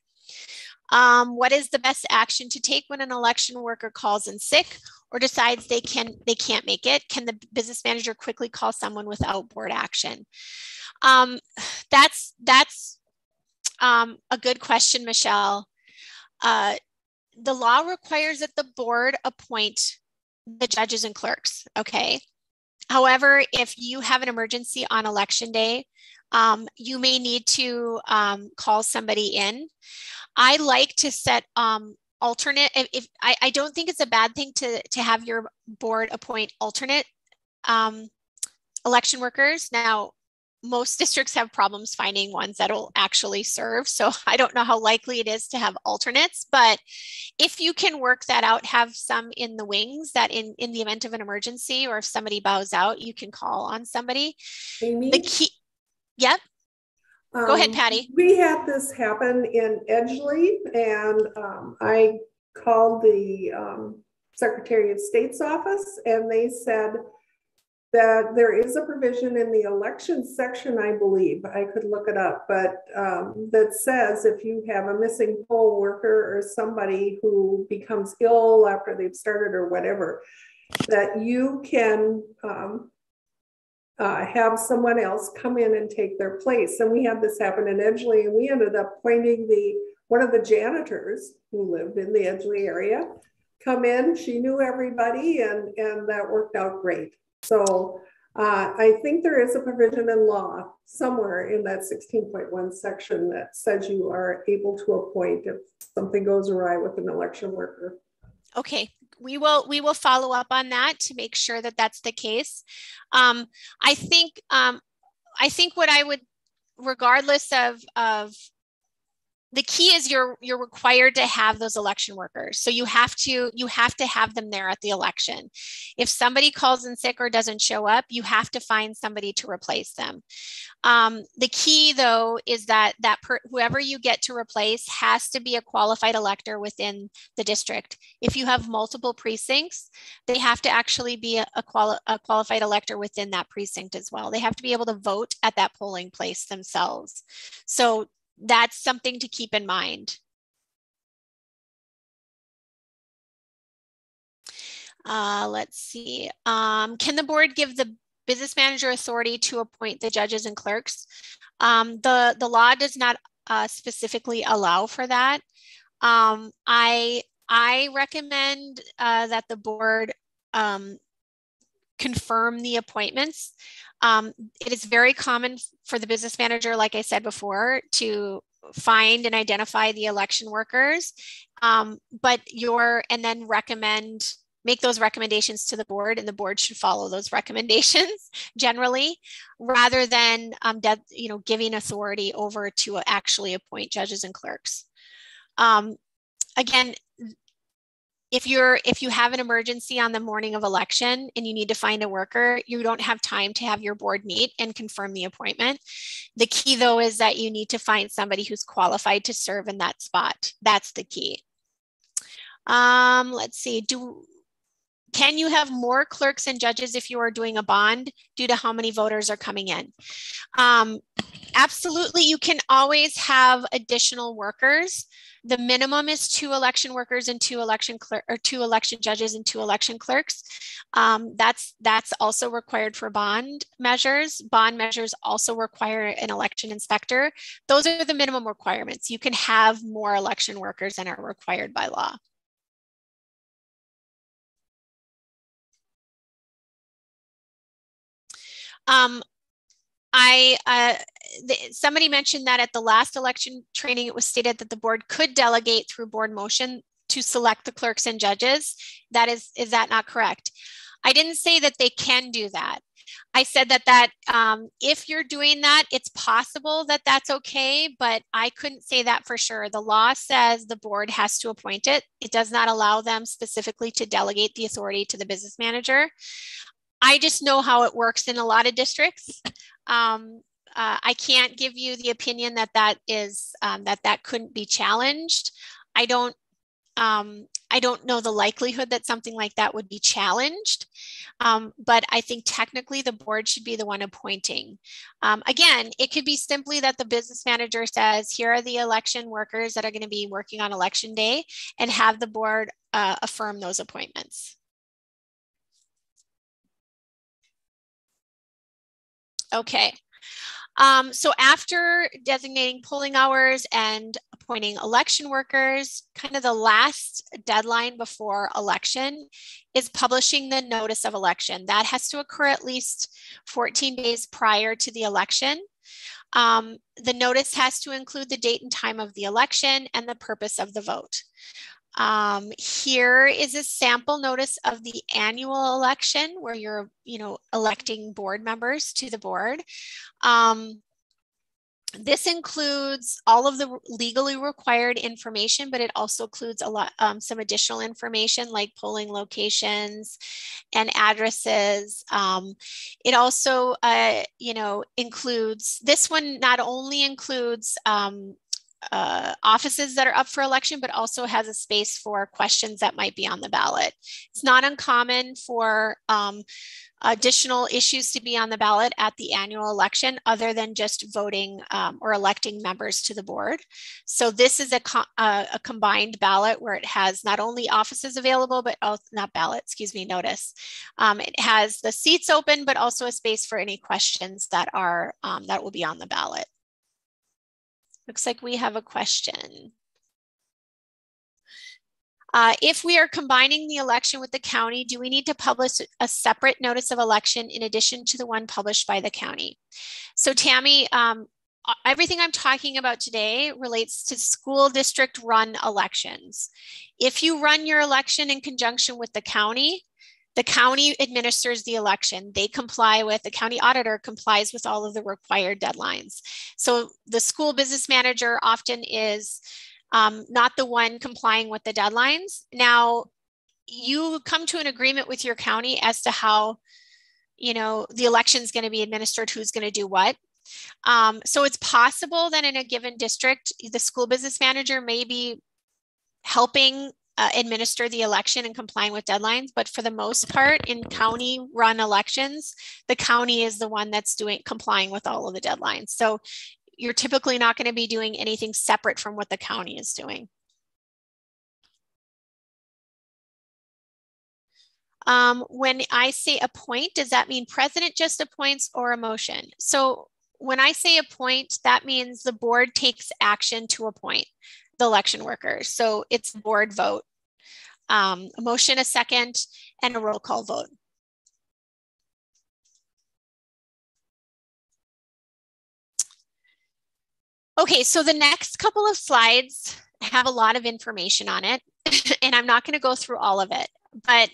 What is the best action to take when an election worker calls in sick or decides they can't make it? Can the business manager quickly call someone without board action? That's a good question, Michelle. The law requires that the board appoint the judges and clerks, okay? However, if you have an emergency on election day, you may need to call somebody in. I like to set alternate. I don't think it's a bad thing to have your board appoint alternate election workers. Now, most districts have problems finding ones that will actually serve. So I don't know how likely it is to have alternates, but if you can work that out, have some in the wings that in the event of an emergency or if somebody bows out, you can call on somebody. Amy? The key, yep. Go ahead, Patty. We had this happen in Edgeley, and I called the Secretary of State's office, and they said that there is a provision in the elections section, I believe, I could look it up, but that says if you have a missing poll worker or somebody who becomes ill after they've started or whatever, that you can have someone else come in and take their place. And we had this happen in Edgeley, and we ended up appointing one of the janitors who lived in the Edgeley area come in. She knew everybody, and that worked out great. So I think there is a provision in law somewhere in that 16.1 section that says you are able to appoint if something goes awry with an election worker. Okay, we will follow up on that to make sure that that's the case. I think what I would, regardless of the key is you're required to have those election workers. So you have to have them there at the election. If somebody calls in sick or doesn't show up, you have to find somebody to replace them. The key though is that whoever you get to replace has to be a qualified elector within the district. If you have multiple precincts, they have to actually be a qualified elector within that precinct as well. They have to be able to vote at that polling place themselves. So that's something to keep in mind. Let's see. Can the board give the business manager authority to appoint the judges and clerks? The law does not specifically allow for that. I recommend that the board confirm the appointments. It is very common for the business manager, like I said before, to find and identify the election workers, and then make those recommendations to the board, and the board should follow those recommendations generally, rather than giving authority over to actually appoint judges and clerks. Again, if you have an emergency on the morning of election and you need to find a worker, you don't have time to have your board meet and confirm the appointment. The key though is that you need to find somebody who's qualified to serve in that spot. That's the key. Let's see, Can you have more clerks and judges if you are doing a bond due to how many voters are coming in? Absolutely, you can always have additional workers. The minimum is 2 election workers and 2 election judges and 2 election clerks. That's also required for bond measures. Bond measures also require an election inspector. Those are the minimum requirements. You can have more election workers than are required by law. Somebody mentioned that at the last election training, it was stated that the board could delegate through board motion to select the clerks and judges. Is that not correct? I didn't say that they can do that. I said that if you're doing that, it's possible that that's okay, but I couldn't say that for sure. The law says the board has to appoint it. It does not allow them specifically to delegate the authority to the business manager. I just know how it works in a lot of districts. I can't give you the opinion that that couldn't be challenged. I don't know the likelihood that something like that would be challenged, but I think technically the board should be the one appointing. Again, it could be simply that the business manager says, here are the election workers that are going to be working on election day, and have the board affirm those appointments. Okay. So after designating polling hours and appointing election workers, kind of the last deadline before election is publishing the notice of election. That has to occur at least 14 days prior to the election. The notice has to include the date and time of the election and the purpose of the vote. Here is a sample notice of the annual election where you're, electing board members to the board. This includes all of the legally required information, but it also includes some additional information like polling locations and addresses. It also, includes, this one not only includes offices that are up for election, but also has a space for questions that might be on the ballot. It's not uncommon for additional issues to be on the ballot at the annual election other than just voting or electing members to the board. So this is a combined ballot where it has not only offices available, but also, not ballot, excuse me, notice. It has the seats open, but also a space for any questions that are that will be on the ballot. Looks like we have a question. If we are combining the election with the county, do we need to publish a separate notice of election in addition to the one published by the county? So Tammy, everything I'm talking about today relates to school district run elections. If you run your election in conjunction with the county administers the election. They comply with, the county auditor complies with all of the required deadlines. So the school business manager often is not the one complying with the deadlines. Now, you come to an agreement with your county as to how, the election is going to be administered, who's going to do what. So it's possible that in a given district, the school business manager may be helping administer the election and complying with deadlines. But for the most part, in county run elections, the county is the one that's complying with all of the deadlines. So you're typically not going to be doing anything separate from what the county is doing. When I say appoint, does that mean president just appoints or a motion? So when I say appoint, that means the board takes action to appoint the election workers. So it's a board vote, a motion, a second, and a roll call vote. Okay, so the next couple of slides have a lot of information on it, and I'm not going to go through all of it, but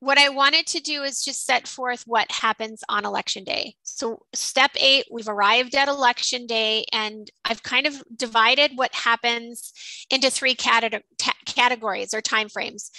what I wanted to do is just set forth what happens on election day. So step 8, we've arrived at election day, and I've kind of divided what happens into 3 categories or timeframes.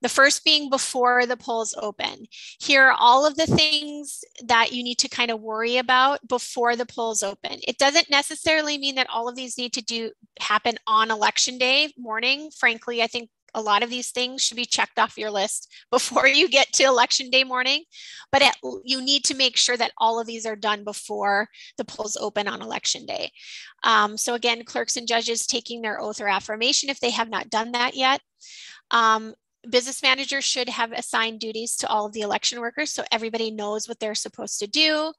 The first being before the polls open. Here are all of the things that you need to kind of worry about before the polls open. It doesn't necessarily mean that all of these need to happen on election day morning. Frankly, I think a lot of these things should be checked off your list before you get to election day morning, but you need to make sure that all of these are done before the polls open on election day. So again, clerks and judges taking their oath or affirmation if they have not done that yet. Business managers should have assigned duties to all of the election workers so everybody knows what they're supposed to do.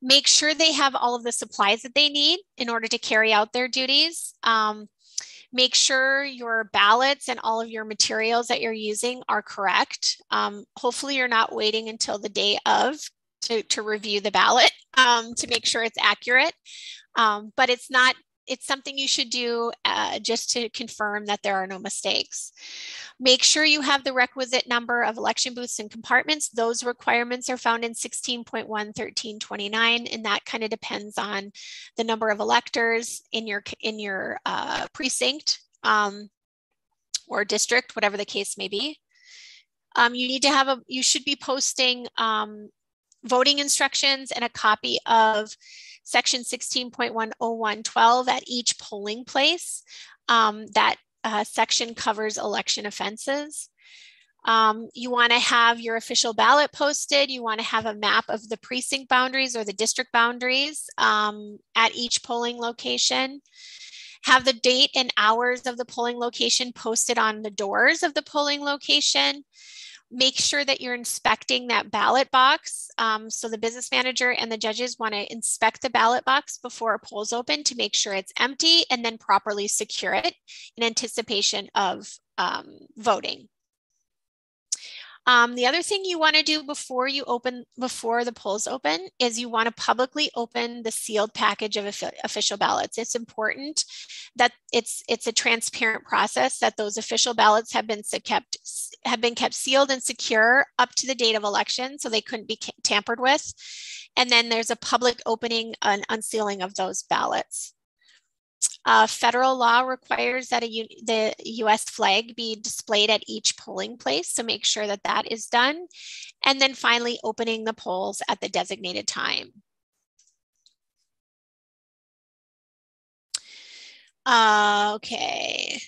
Make sure they have all of the supplies that they need in order to carry out their duties. Make sure your ballots and all of your materials that you're using are correct. Hopefully you're not waiting until the day of to review the ballot to make sure it's accurate. But it's something you should do just to confirm that there are no mistakes. Make sure you have the requisite number of election booths and compartments. Those requirements are found in 16.1.13.29, and that kind of depends on the number of electors in your precinct or district, whatever the case may be. You should be posting voting instructions and a copy of section 16.101.12 at each polling place. That section covers election offenses. You want to have your official ballot posted. You want to have a map of the precinct boundaries or the district boundaries at each polling location. Have the date and hours of the polling location posted on the doors of the polling location. Make sure that you're inspecting that ballot box. So the business manager and the judges want to inspect the ballot box before a poll's open to make sure it's empty and then properly secure it in anticipation of voting. The other thing you want to do before the polls open is you want to publicly open the sealed package of official ballots. It's important that it's a transparent process, that those official ballots have been kept sealed and secure up to the date of election, so they couldn't be tampered with. And then there's a public opening and unsealing of those ballots. Federal law requires that the U.S. flag be displayed at each polling place, so make sure that that is done. And then finally, opening the polls at the designated time. Okay.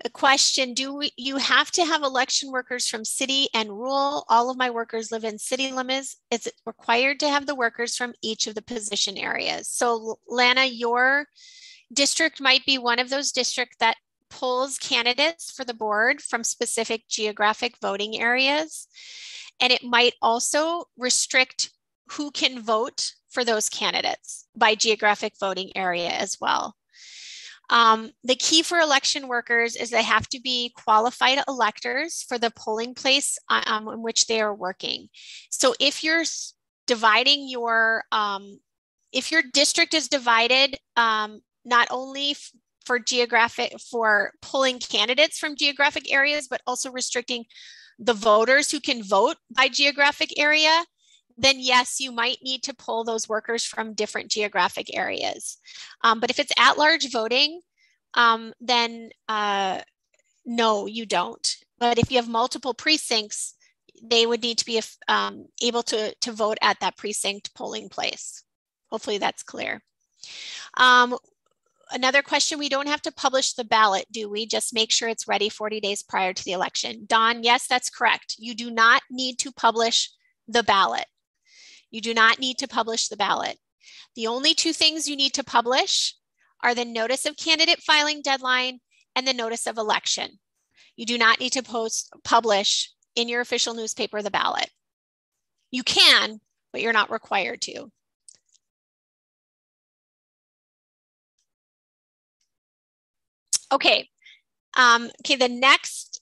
A question, you have to have election workers from city and rural? All of my workers live in city limits. Is it required to have the workers from each of the position areas? So Lana, your district might be one of those districts that pulls candidates for the board from specific geographic voting areas. And it might also restrict who can vote for those candidates by geographic voting area as well. The key for election workers is they have to be qualified electors for the polling place in which they are working. So if you're dividing if your district is divided not only for pulling candidates from geographic areas, but also restricting the voters who can vote by geographic area, then yes, you might need to pull those workers from different geographic areas. But if it's at-large voting, then no, you don't. But if you have multiple precincts, they would need to be able to vote at that precinct polling place. Hopefully that's clear. Another question, we don't have to publish the ballot, do we? Just make sure it's ready 40 days prior to the election. Don, yes, that's correct. You do not need to publish the ballot. You do not need to publish the ballot. The only two things you need to publish are the notice of candidate filing deadline and the notice of election. You do not need to publish in your official newspaper the ballot. You can, but you're not required to. Okay, the next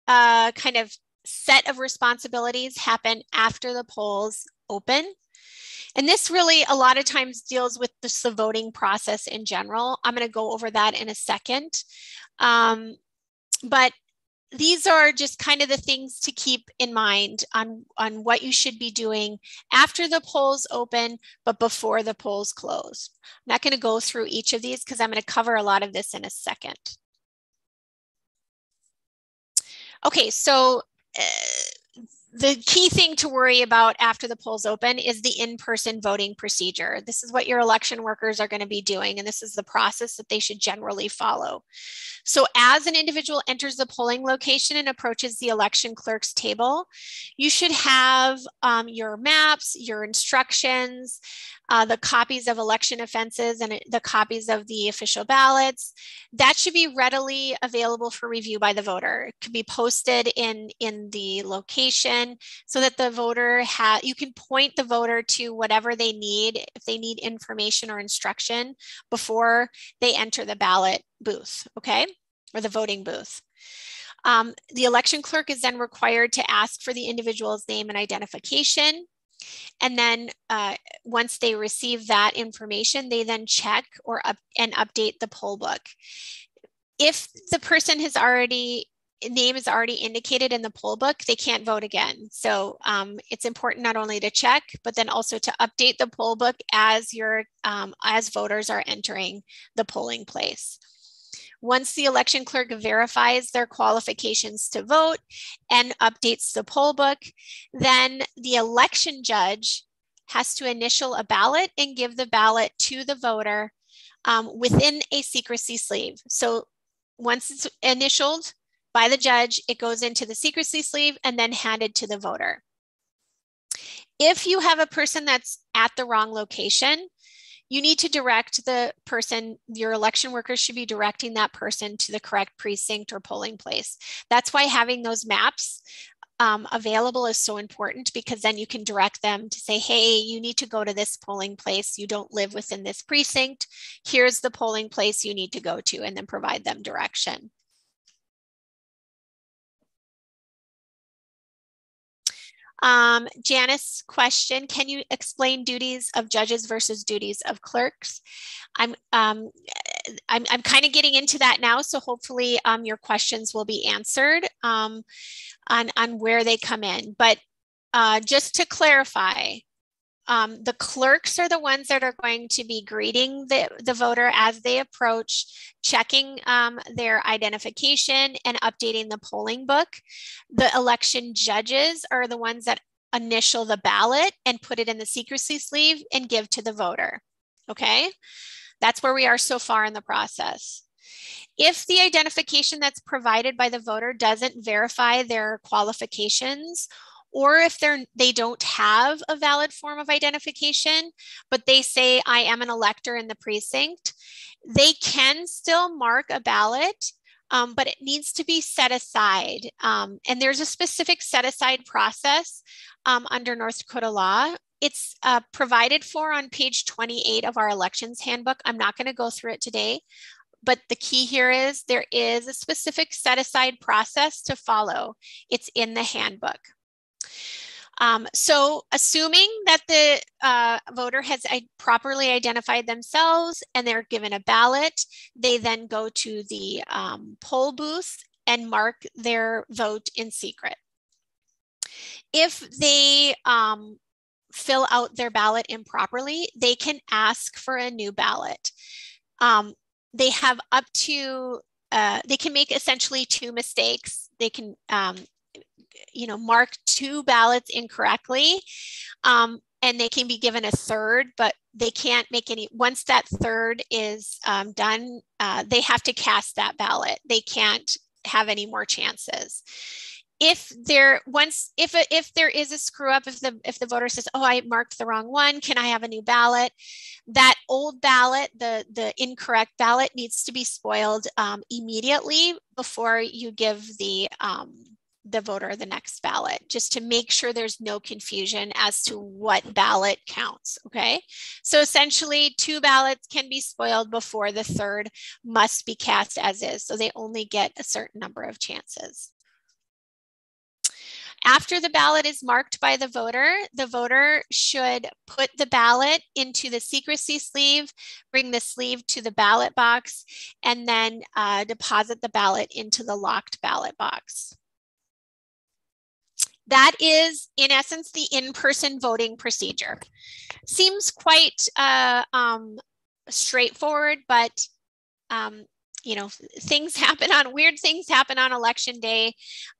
kind of set of responsibilities happen after the polls open. And this really a lot of times deals with the voting process in general. I'm going to go over that in a second. But these are just kind of the things to keep in mind on what you should be doing after the polls open, but before the polls close. I'm not going to go through each of these because I'm going to cover a lot of this in a second. Okay, so The key thing to worry about after the polls open is the in-person voting procedure. This is what your election workers are going to be doing, and this is the process that they should generally follow. So as an individual enters the polling location and approaches the election clerk's table, you should have your maps, your instructions, the copies of election offenses, and the copies of the official ballots. That should be readily available for review by the voter. It can be posted in the location so that the voter you can point the voter to whatever they need, if they need information or instruction before they enter the ballot booth, okay, or the voting booth. The election clerk is then required to ask for the individual's name and identification. And then once they receive that information, they then check and update the poll book. If the person name is already indicated in the poll book, they can't vote again. So it's important not only to check, but then also to update the poll book as voters are entering the polling place. Once the election clerk verifies their qualifications to vote and updates the poll book, then the election judge has to initial a ballot and give the ballot to the voter within a secrecy sleeve. So once it's initialed by the judge, it goes into the secrecy sleeve and then handed to the voter. If you have a person that's at the wrong location, you need to direct the person, your election workers should be directing that person to the correct precinct or polling place. That's why having those maps available is so important, because then you can direct them to say, hey, you need to go to this polling place. You don't live within this precinct. Here's the polling place you need to go to, and then provide them direction. Janice's question, can you explain duties of judges versus duties of clerks? I'm kind of getting into that now, so hopefully your questions will be answered on where they come in. But just to clarify, the clerks are the ones that are going to be greeting the voter as they approach, checking their identification and updating the polling book. The election judges are the ones that initial the ballot and put it in the secrecy sleeve and give to the voter. Okay, that's where we are so far in the process. If the identification that's provided by the voter doesn't verify their qualifications, or if they don't have a valid form of identification, but they say, I am an elector in the precinct, they can still mark a ballot, but it needs to be set aside. And there's a specific set aside process under North Dakota law. It's provided for on page 28 of our elections handbook. I'm not going to go through it today, but the key here is there is a specific set aside process to follow. It's in the handbook. So assuming that the voter has properly identified themselves and they're given a ballot, they then go to the poll booth and mark their vote in secret. If they fill out their ballot improperly, they can ask for a new ballot. They have up to, they can make essentially two mistakes. They can mark two ballots incorrectly, and they can be given a third, but they can't make any, once that third is done, they have to cast that ballot. They can't have any more chances. If there is a screw up, if the voter says, oh, I marked the wrong one, can I have a new ballot? That old ballot, the incorrect ballot, needs to be spoiled immediately before you give the voter the next ballot, just to make sure there's no confusion as to what ballot counts, okay? So essentially, two ballots can be spoiled before the third must be cast as is, so they only get a certain number of chances. After the ballot is marked by the voter should put the ballot into the secrecy sleeve, bring the sleeve to the ballot box, and then deposit the ballot into the locked ballot box. That is, in essence, the in-person voting procedure. Seems quite straightforward, but you know, weird things happen on election day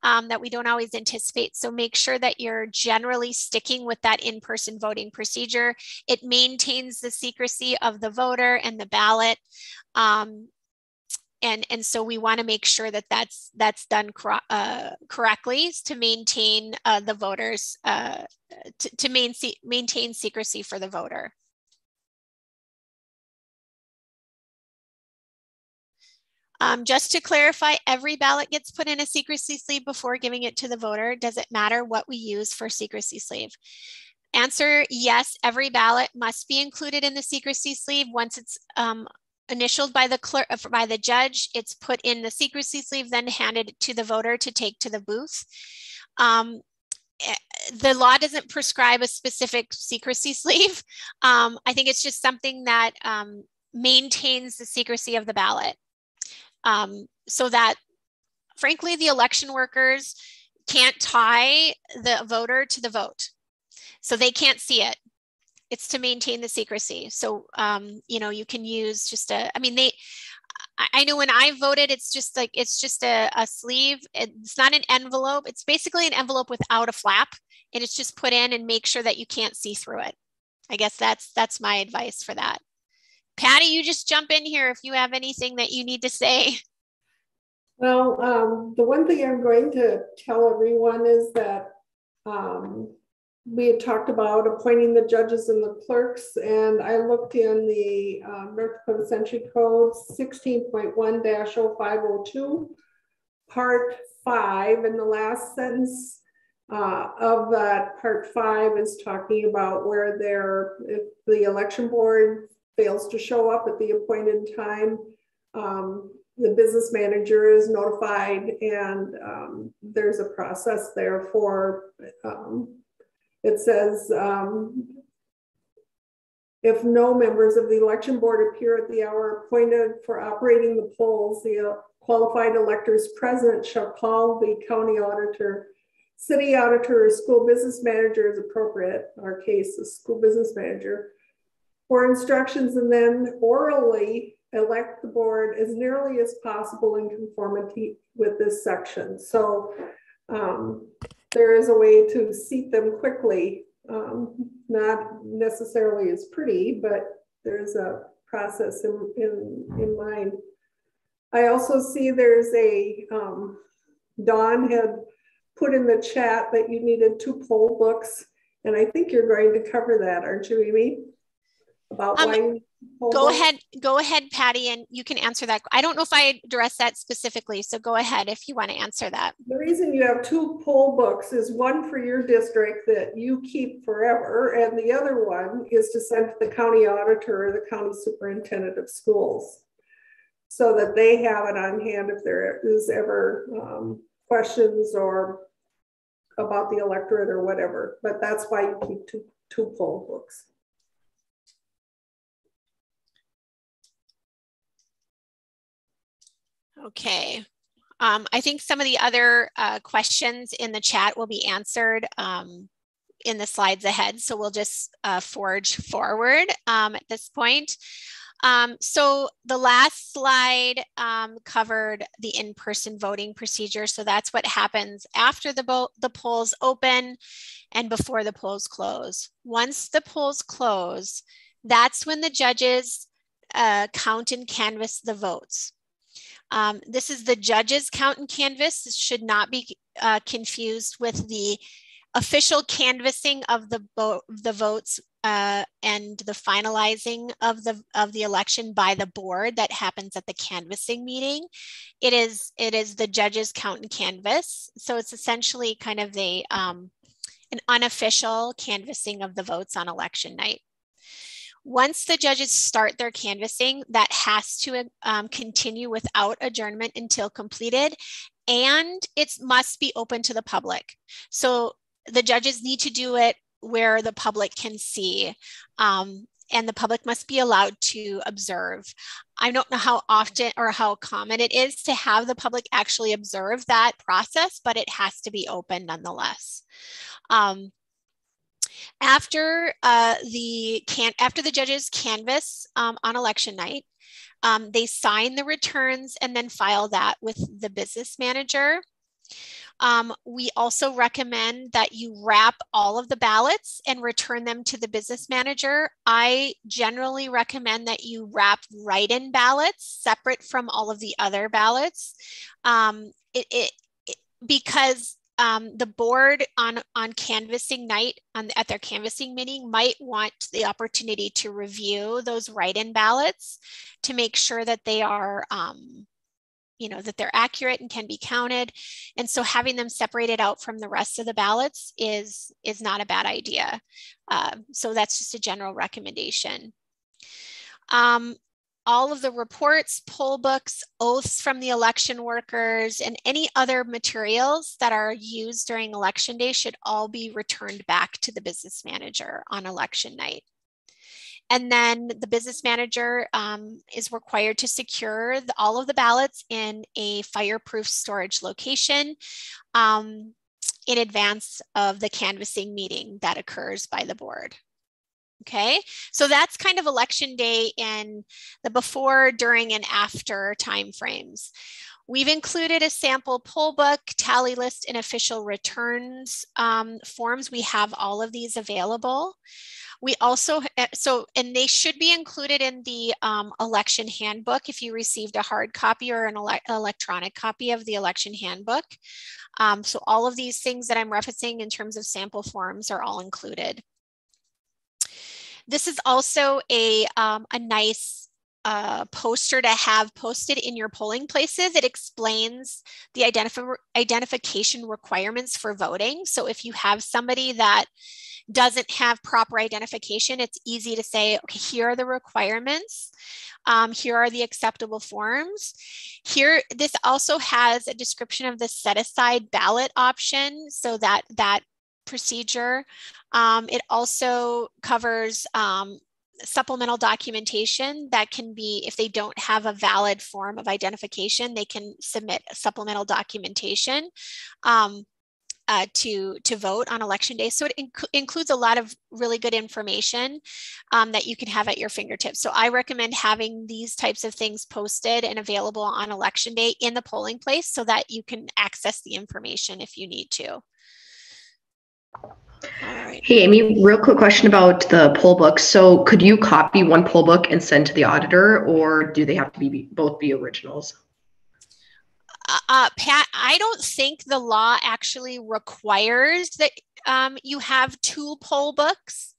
that we don't always anticipate. So make sure that you're generally sticking with that in-person voting procedure. It maintains the secrecy of the voter and the ballot. And so we want to make sure that that's done correctly to maintain the voters, to maintain secrecy for the voter. Just to clarify, every ballot gets put in a secrecy sleeve before giving it to the voter. Does it matter what we use for secrecy sleeve? Answer, yes, every ballot must be included in the secrecy sleeve. Once it's initialed by the clerk, by the judge, it's put in the secrecy sleeve, then handed to the voter to take to the booth. The law doesn't prescribe a specific secrecy sleeve. I think it's just something that maintains the secrecy of the ballot. So that, frankly, the election workers can't tie the voter to the vote. So they can't see it. It's to maintain the secrecy. So, you know, you can use just I know when I voted, it's just a sleeve. It's not an envelope. It's basically an envelope without a flap, and it's just put in and make sure that you can't see through it. I guess that's my advice for that. Patty, you just jump in here if you have anything that you need to say. Well, the one thing I'm going to tell everyone is that we had talked about appointing the judges and the clerks, and I looked in the North Dakota Century Code 16.1-0502, Part 5, and the last sentence of that Part 5 is talking about where if the election board fails to show up at the appointed time, the business manager is notified, and there's a process there for, it says, if no members of the election board appear at the hour appointed for operating the polls, the qualified electors present shall call the county auditor, city auditor, or school business manager as appropriate, in our case, the school business manager, for instructions, and then orally elect the board as nearly as possible in conformity with this section. So there is a way to seat them quickly, not necessarily as pretty, but there's a process in mind. I also see there's a, Dawn had put in the chat that you needed 2 poll books, and I think you're going to cover that, aren't you, Amy? About why go ahead, Patty, and you can answer that. I don't know if I addressed that specifically, so go ahead if you want to answer that. The reason you have 2 poll books is one for your district that you keep forever, and the other one is to send to the county auditor or the county superintendent of schools, so that they have it on hand if there is ever questions or about the electorate or whatever. But that's why you keep two poll books. Okay. I think some of the other questions in the chat will be answered in the slides ahead. So we'll just forge forward at this point. So the last slide covered the in-person voting procedure. So that's what happens after the polls open and before the polls close. Once the polls close, that's when the judges count and canvass the votes. This is the judges count and canvass. This should not be confused with the official canvassing of the votes and the finalizing of the election by the board that happens at the canvassing meeting. It is the judges count and canvass. So it's essentially kind of an unofficial canvassing of the votes on election night. Once the judges start their canvassing, that has to continue without adjournment until completed, and it must be open to the public. So the judges need to do it where the public can see, and the public must be allowed to observe. I don't know how often or how common it is to have the public actually observe that process, but it has to be open nonetheless. After the judges canvass on election night, They sign the returns and then file that with the business manager. We also recommend that you wrap all of the ballots and return them to the business manager. I generally recommend that you wrap write-in ballots separate from all of the other ballots, because the board on canvassing night at their canvassing meeting might want the opportunity to review those write-in ballots to make sure that they are that they're accurate and can be counted. And so having them separated out from the rest of the ballots is not a bad idea. So that's just a general recommendation. All of the reports, poll books, oaths from the election workers, and any other materials that are used during election day should all be returned back to the business manager on election night. And then the business manager is required to secure all of the ballots in a fireproof storage location in advance of the canvassing meeting that occurs by the board. Okay, so that's kind of election day in the before, during, and after timeframes. We've included a sample poll book, tally list, and official returns forms. We have all of these available. We also, and they should be included in the election handbook if you received a hard copy or an electronic copy of the election handbook. So all of these things that I'm referencing in terms of sample forms are all included. This is also a nice poster to have posted in your polling places. It explains the identification requirements for voting. So if you have somebody that doesn't have proper identification, it's easy to say, okay, here are the requirements. Here are the acceptable forms. Here, this also has a description of the set aside ballot option. So that procedure. It also covers supplemental documentation that can be, if they don't have a valid form of identification, they can submit supplemental documentation to vote on election day. So it includes a lot of really good information that you can have at your fingertips. So I recommend having these types of things posted and available on election day in the polling place so that you can access the information if you need to. All right. Hey, Amy, real quick question about the poll books. So could you copy one poll book and send to the auditor, or do they have to be both be originals? Pat, I don't think the law actually requires that you have two poll books.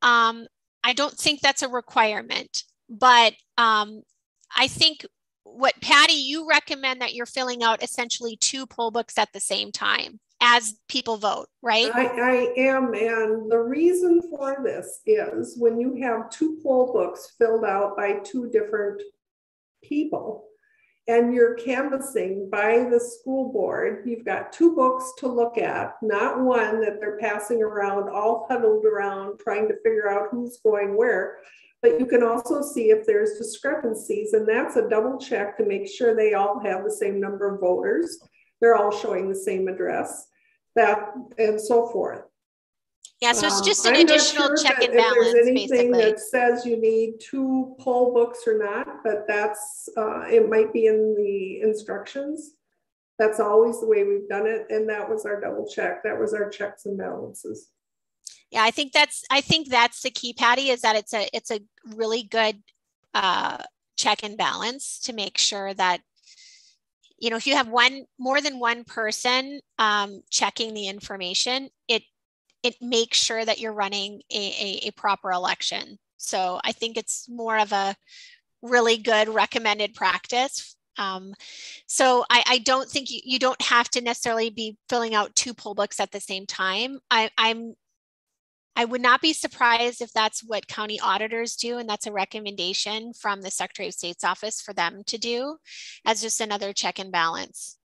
I don't think that's a requirement, but I think what Patty, you recommend that you're filling out essentially two poll books at the same time as people vote, right? I am, and the reason for this is when you have two poll books filled out by two different people and you're canvassing by the school board, you've got two books to look at, not one that they're passing around, all huddled around, trying to figure out who's going where. But you can also see if there's discrepancies, and that's a double check to make sure they all have the same number of voters. They're all showing the same address, that and so forth. Yeah, so it's just an additional check and balance. If there's anything basically that says you need two poll books or not, but that's it might be in the instructions. That's always the way we've done it, and that was our double check. That was our checks and balances. Yeah, I think that's the key, Patty, is that it's a really good check and balance to make sure that, you know, if you have more than one person checking the information, it makes sure that you're running a proper election. So I think it's more of a really good recommended practice. So I don't think you don't have to necessarily be filling out two poll books at the same time. I would not be surprised if that's what county auditors do, and that's a recommendation from the Secretary of State's office for them to do as just another check and balance.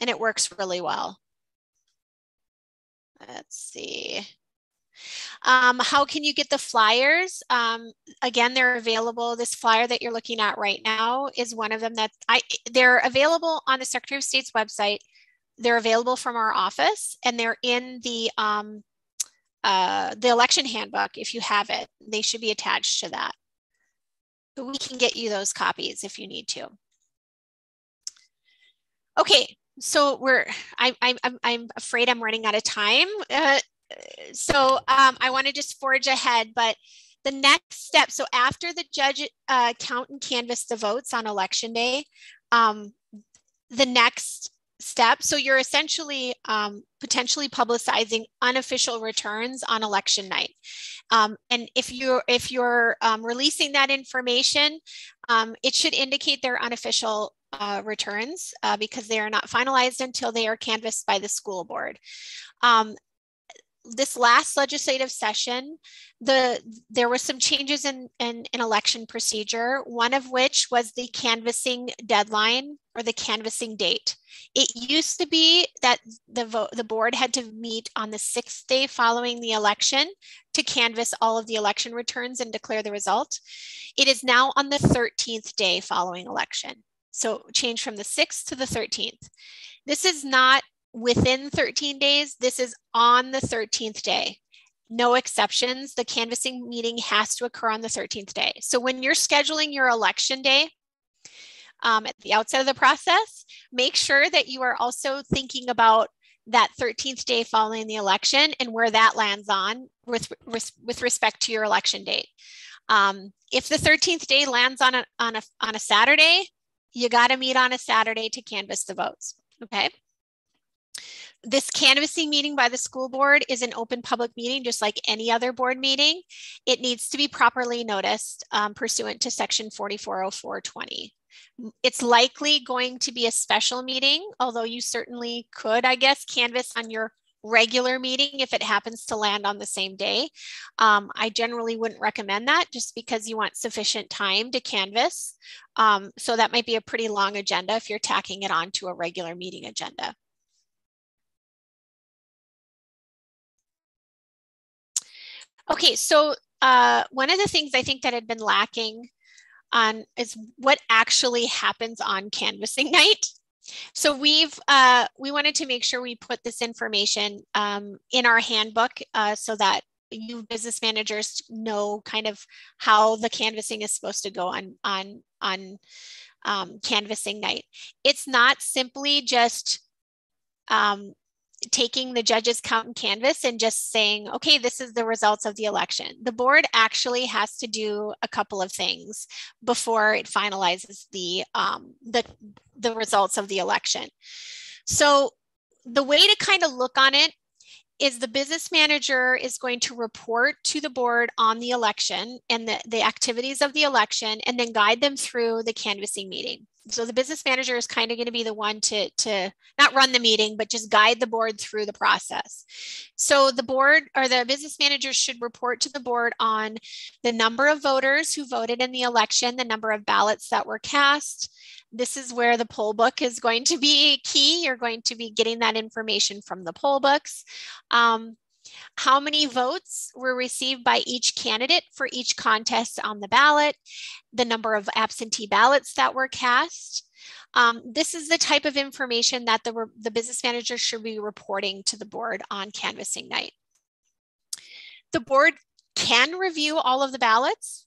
And it works really well. Let's see. How can you get the flyers? Again, they're available. This flyer that you're looking at right now is one of them that they're available on the Secretary of State's website. They're available from our office, and they're in the election handbook. If you have it, they should be attached to that. but we can get you those copies if you need to. Okay, so I'm afraid I'm running out of time. So I want to just forge ahead, but the next step, so after the judge count and canvass the votes on election day, the next step, so you're essentially potentially publicizing unofficial returns on election night. And if you're releasing that information, it should indicate they're unofficial returns because they are not finalized until they are canvassed by the school board. This last legislative session, there were some changes in election procedure, one of which was the canvassing deadline or the canvassing date. It used to be that the board had to meet on the 6th day following the election to canvass all of the election returns and declare the result. It is now on the 13th day following election. So change from the 6th to the 13th. This is not within 13 days, this is on the 13th day. No exceptions. The canvassing meeting has to occur on the 13th day. So when you're scheduling your election day at the outset of the process, make sure that you are also thinking about that 13th day following the election and where that lands on with respect to your election date. If the 13th day lands on a Saturday, you got to meet on a Saturday to canvass the votes. Okay. This canvassing meeting by the school board is an open public meeting, just like any other board meeting. It needs to be properly noticed pursuant to section 440420. It's likely going to be a special meeting, although you certainly could, I guess, canvass on your regular meeting if it happens to land on the same day. I generally wouldn't recommend that just because you want sufficient time to canvass. So that might be a pretty long agenda if you're tacking it onto a regular meeting agenda. Okay, so one of the things I think that had been lacking on is what actually happens on canvassing night. So we wanted to make sure we put this information in our handbook so that you business managers know kind of how the canvassing is supposed to go on canvassing night. It's not simply just taking the judges count and canvass and just saying, okay, this is the results of the election. The board actually has to do a couple of things before it finalizes the results of the election. So the way to kind of look on it is the business manager is going to report to the board on the election and the activities of the election and then guide them through the canvassing meeting. So the business manager is kind of going to be the one to not run the meeting, but just guide the board through the process. So the board or the business manager should report to the board on the number of voters who voted in the election, the number of ballots that were cast. This is where the poll book is going to be key. You're going to be getting that information from the poll books. How many votes were received by each candidate for each contest on the ballot, the number of absentee ballots that were cast. This is the type of information that the business manager should be reporting to the board on canvassing night. The board can review all of the ballots.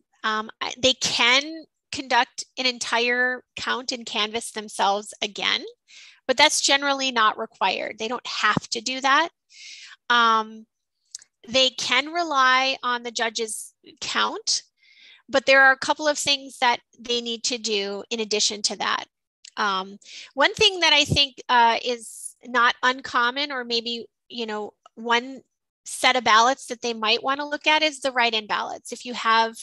They can conduct an entire count and canvass themselves again, but that's generally not required. They don't have to do that. They can rely on the judge's count, but there are a couple of things that they need to do in addition to that. One thing that I think is not uncommon, or maybe, one set of ballots that they might want to look at is the write-in ballots. If you have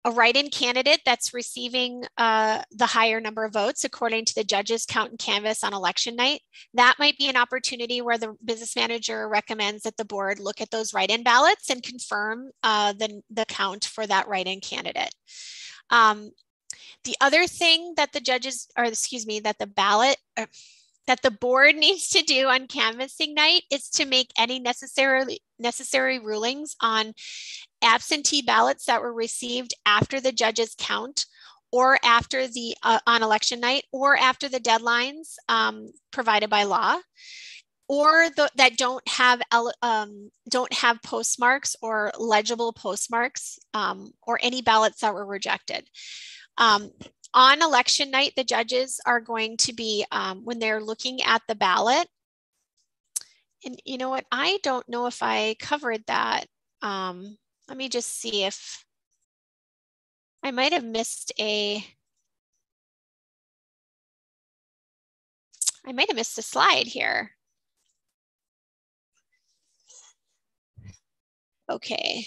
a write-in candidate that's receiving the higher number of votes according to the judge's count and canvass on election night, that might be an opportunity where the business manager recommends that the board look at those write-in ballots and confirm the count for that write-in candidate. The other thing that that the board needs to do on canvassing night is to make any necessary rulings on absentee ballots that were received after the judge's count or after on election night or after the deadlines provided by law, that don't have postmarks or legible postmarks, or any ballots that were rejected. On election night, the judges are going to be, when they're looking at the ballot, and you know what, I don't know if I covered that. Let me just see if I might have missed a slide here. Okay,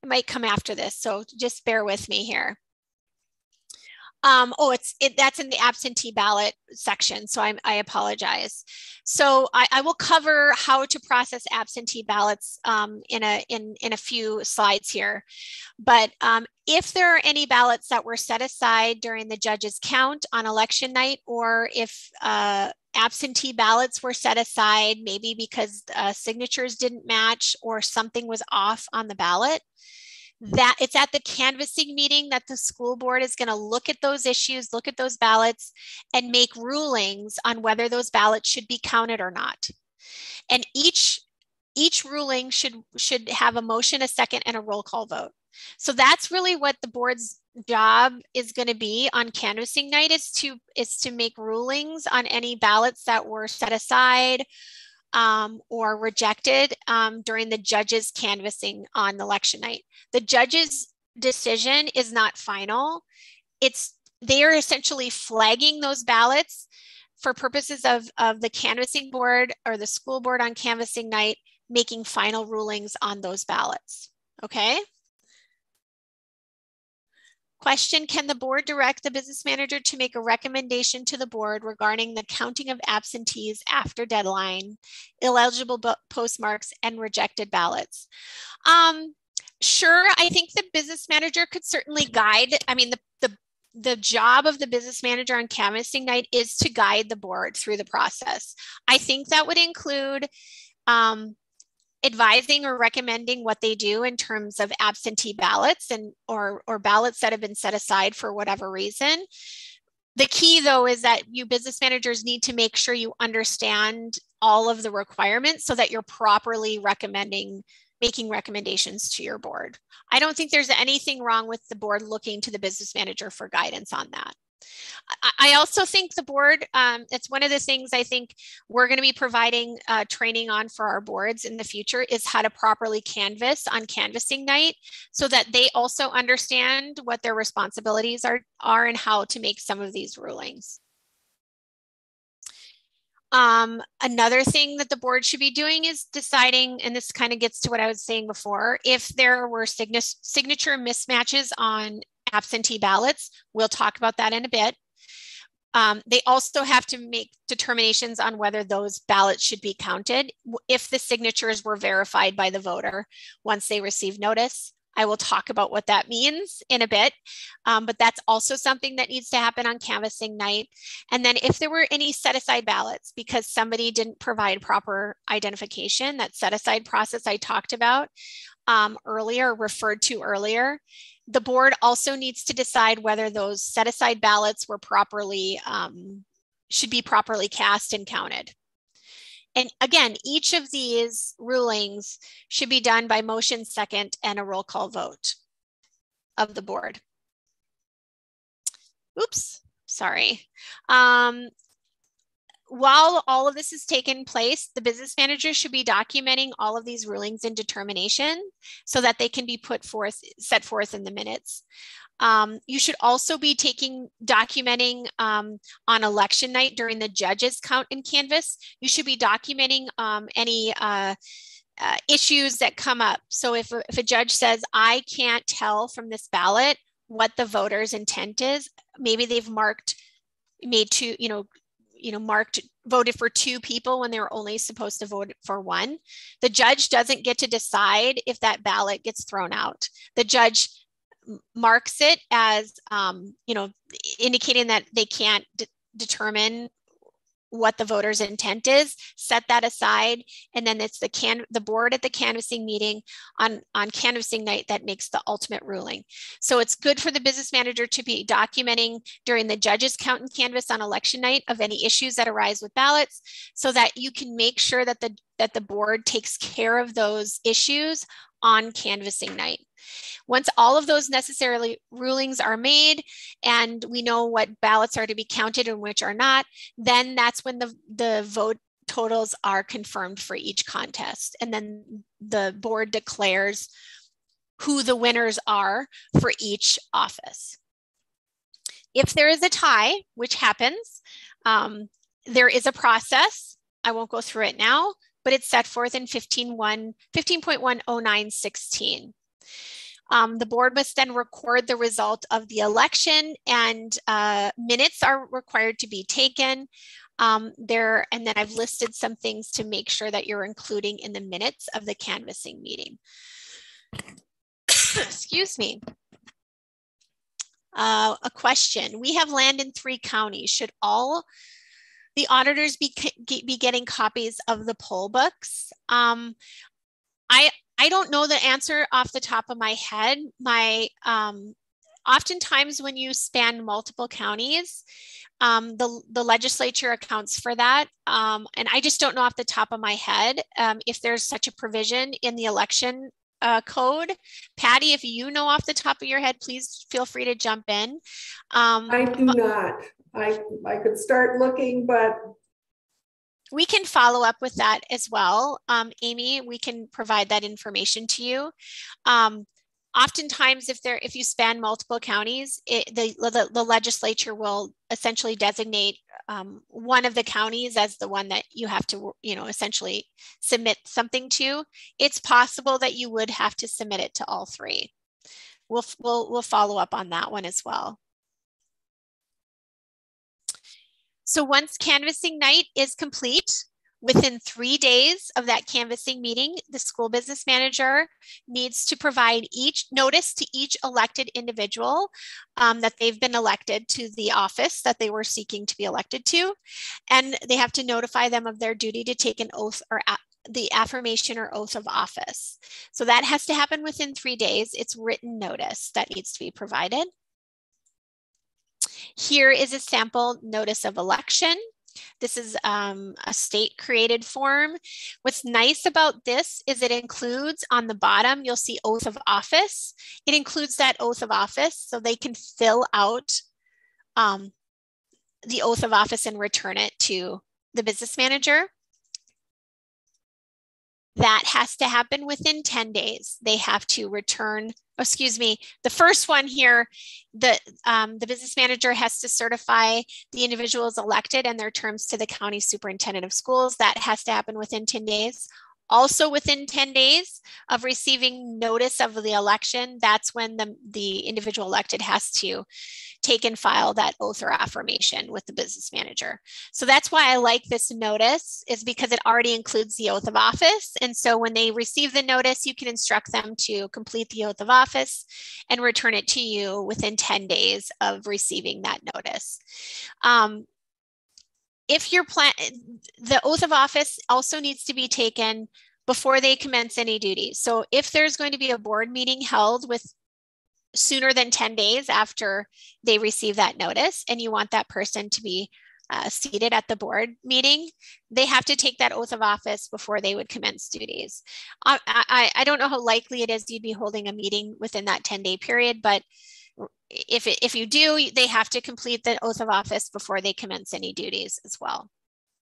it might come after this, so just bear with me here. That's in the absentee ballot section, so I apologize. So I will cover how to process absentee ballots in a few slides here. But if there are any ballots that were set aside during the judge's count on election night, or if absentee ballots were set aside, maybe because signatures didn't match or something was off on the ballot, that it's at the canvassing meeting that the school board is going to look at those issues, look at those ballots, and make rulings on whether those ballots should be counted or not. And each ruling should have a motion, a second, and a roll call vote. So that's really what the board's job is going to be on canvassing night, is to make rulings on any ballots that were set aside or rejected during the judge's canvassing on election night. The judge's decision is not final. They are essentially flagging those ballots for purposes of the canvassing board or the school board on canvassing night, making final rulings on those ballots. Okay. Question, can the board direct the business manager to make a recommendation to the board regarding the counting of absentees after deadline, illegible postmarks, and rejected ballots? Sure, I think the business manager could certainly guide. I mean, the job of the business manager on canvassing night is to guide the board through the process. I think that would include advising or recommending what they do in terms of absentee ballots or ballots that have been set aside for whatever reason. The key, though, is that you business managers need to make sure you understand all of the requirements so that you're properly making recommendations to your board. I don't think there's anything wrong with the board looking to the business manager for guidance on that. I also think the board, it's one of the things I think we're going to be providing training on for our boards in the future, is how to properly canvass on canvassing night so that they also understand what their responsibilities are and how to make some of these rulings. Another thing that the board should be doing is deciding, and this kind of gets to what I was saying before, if there were signature mismatches on absentee ballots. We'll talk about that in a bit. They also have to make determinations on whether those ballots should be counted if the signatures were verified by the voter once they receive notice. I will talk about what that means in a bit, but that's also something that needs to happen on canvassing night. And then if there were any set aside ballots because somebody didn't provide proper identification, that set aside process I talked about earlier, referred to earlier, the board also needs to decide whether those set aside ballots were should be properly cast and counted. And again, each of these rulings should be done by motion, second, and a roll call vote of the board. Oops, sorry. While all of this is taking place, the business manager should be documenting all of these rulings and determination so that they can be set forth in the minutes. You should also be documenting on election night during the judge's count and canvass. You should be documenting any issues that come up. So if a judge says, I can't tell from this ballot what the voter's intent is, maybe they've voted for 2 people when they were only supposed to vote for 1. The judge doesn't get to decide if that ballot gets thrown out. The judge marks it as, indicating that they can't determine what the voter's intent is, set that aside, and then it's the board at the canvassing meeting on canvassing night that makes the ultimate ruling. So it's good for the business manager to be documenting during the judges count and canvass on election night of any issues that arise with ballots, so that you can make sure that the board takes care of those issues on canvassing night. Once all of those necessary rulings are made and we know what ballots are to be counted and which are not, then that's when the vote totals are confirmed for each contest. And then the board declares who the winners are for each office. If there is a tie, which happens, there is a process. I won't go through it now, but it's set forth in 15.10916. The board must then record the result of the election, and minutes are required to be taken. And then I've listed some things to make sure that you're including in the minutes of the canvassing meeting. Excuse me. A question. We have land in 3 counties. Should all the auditors be getting copies of the poll books? I don't know the answer off the top of my head. Oftentimes when you span multiple counties, the legislature accounts for that. And I just don't know off the top of my head if there's such a provision in the election code. Patty, if you know off the top of your head, please feel free to jump in. I do not. I could start looking, but we can follow up with that as well. Amy, we can provide that information to you. Oftentimes, if you span multiple counties, the legislature will essentially designate one of the counties as the one that you have to, essentially submit something to. It's possible that you would have to submit it to all 3. We'll follow up on that one as well. So once canvassing night is complete, within 3 days of that canvassing meeting, the school business manager needs to provide each notice to each elected individual that they've been elected to the office that they were seeking to be elected to. And they have to notify them of their duty to take an oath or the affirmation or oath of office. So that has to happen within 3 days. It's written notice that needs to be provided. Here is a sample notice of election. This is a state created form. What's nice about this is it includes on the bottom, you'll see oath of office. It includes that oath of office so they can fill out the oath of office and return it to the business manager. That has to happen within 10 days. They have to return, the first one here, the business manager has to certify the individuals elected and their terms to the county superintendent of schools. That has to happen within 10 days. Also within 10 days of receiving notice of the election, that's when the individual elected has to take and file that oath or affirmation with the business manager. So that's why I like this notice, is because it already includes the oath of office. And so when they receive the notice, you can instruct them to complete the oath of office and return it to you within 10 days of receiving that notice. If you're the oath of office also needs to be taken before they commence any duties. So if there's going to be a board meeting held with sooner than 10 days after they receive that notice, and you want that person to be seated at the board meeting, they have to take that oath of office before they would commence duties. I don't know how likely it is you'd be holding a meeting within that 10-day period, but if you do, they have to complete the oath of office before they commence any duties as well.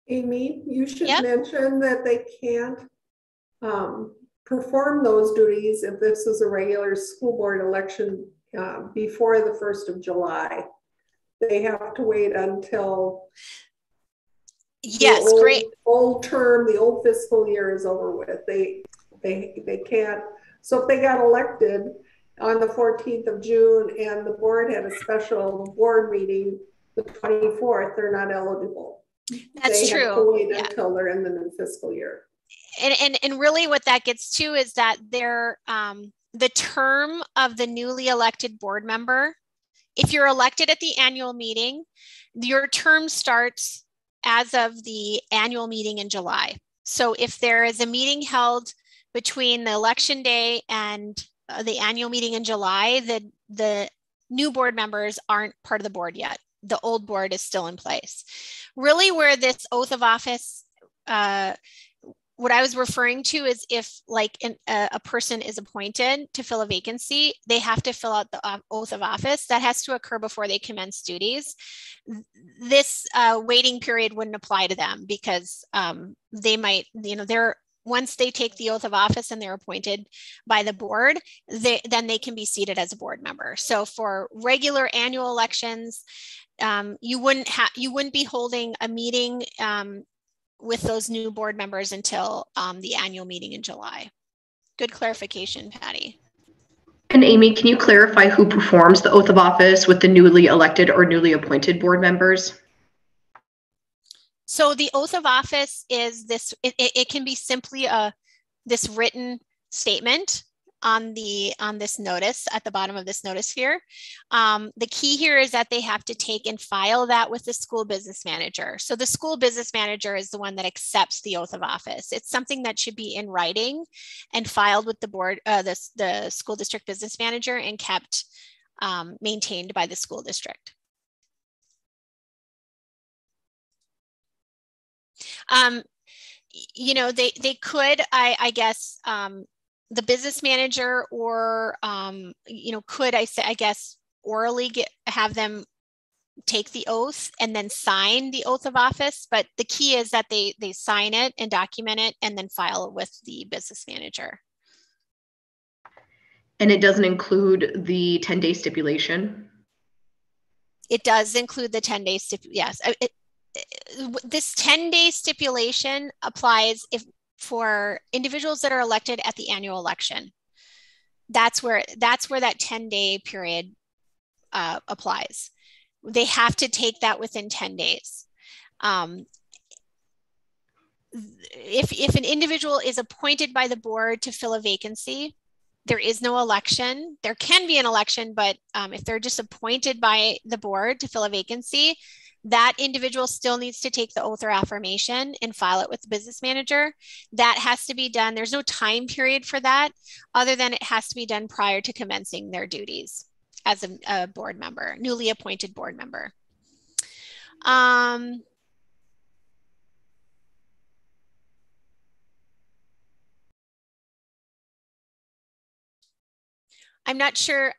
Amy, you should mention that they can't perform those duties if this is a regular school board election before the 1st of July. They have to wait until the old term, the old fiscal year is over with. They can't. So if they got elected on the 14th of June and the board had a special board meeting the 24th, they're not eligible. That's true. They have to wait until they're in the new fiscal year. And really what that gets to is that the term of the newly elected board member, if you're elected at the annual meeting, your term starts as of the annual meeting in July. So if there is a meeting held between the election day and the annual meeting in July, the new board members aren't part of the board yet. The old board is still in place. Really, where this oath of office, what I was referring to is if like a person is appointed to fill a vacancy, they have to fill out the oath of office. That has to occur before they commence duties. This waiting period wouldn't apply to them because they might, once they take the oath of office and they're appointed by the board, then they can be seated as a board member. So for regular annual elections, you wouldn't be holding a meeting with those new board members until the annual meeting in July. Good clarification, Patty. And Amy, can you clarify who performs the oath of office with the newly elected or newly appointed board members? So the oath of office is this, it can be simply this written statement on this notice at the bottom of this notice here. The key here is that they have to take and file that with the school business manager. So the school business manager is the one that accepts the oath of office. It's something that should be in writing and filed with the board, the school district business manager, and kept maintained by the school district. They could, I guess, the business manager or, could I guess, orally have them take the oath and then sign the oath of office. But the key is that they sign it and document it and then file it with the business manager. And it doesn't include the 10-day stipulation? It does include the 10-day stipulation, yes. This 10-day stipulation applies for individuals that are elected at the annual election. That's where that 10-day period applies. They have to take that within 10 days. If an individual is appointed by the board to fill a vacancy, there is no election. There can be an election, but if they're just appointed by the board to fill a vacancy, that individual still needs to take the oath or affirmation and file it with the business manager. That has to be done. There's no time period for that other than it has to be done prior to commencing their duties as a board member, newly appointed board member. I'm not sure,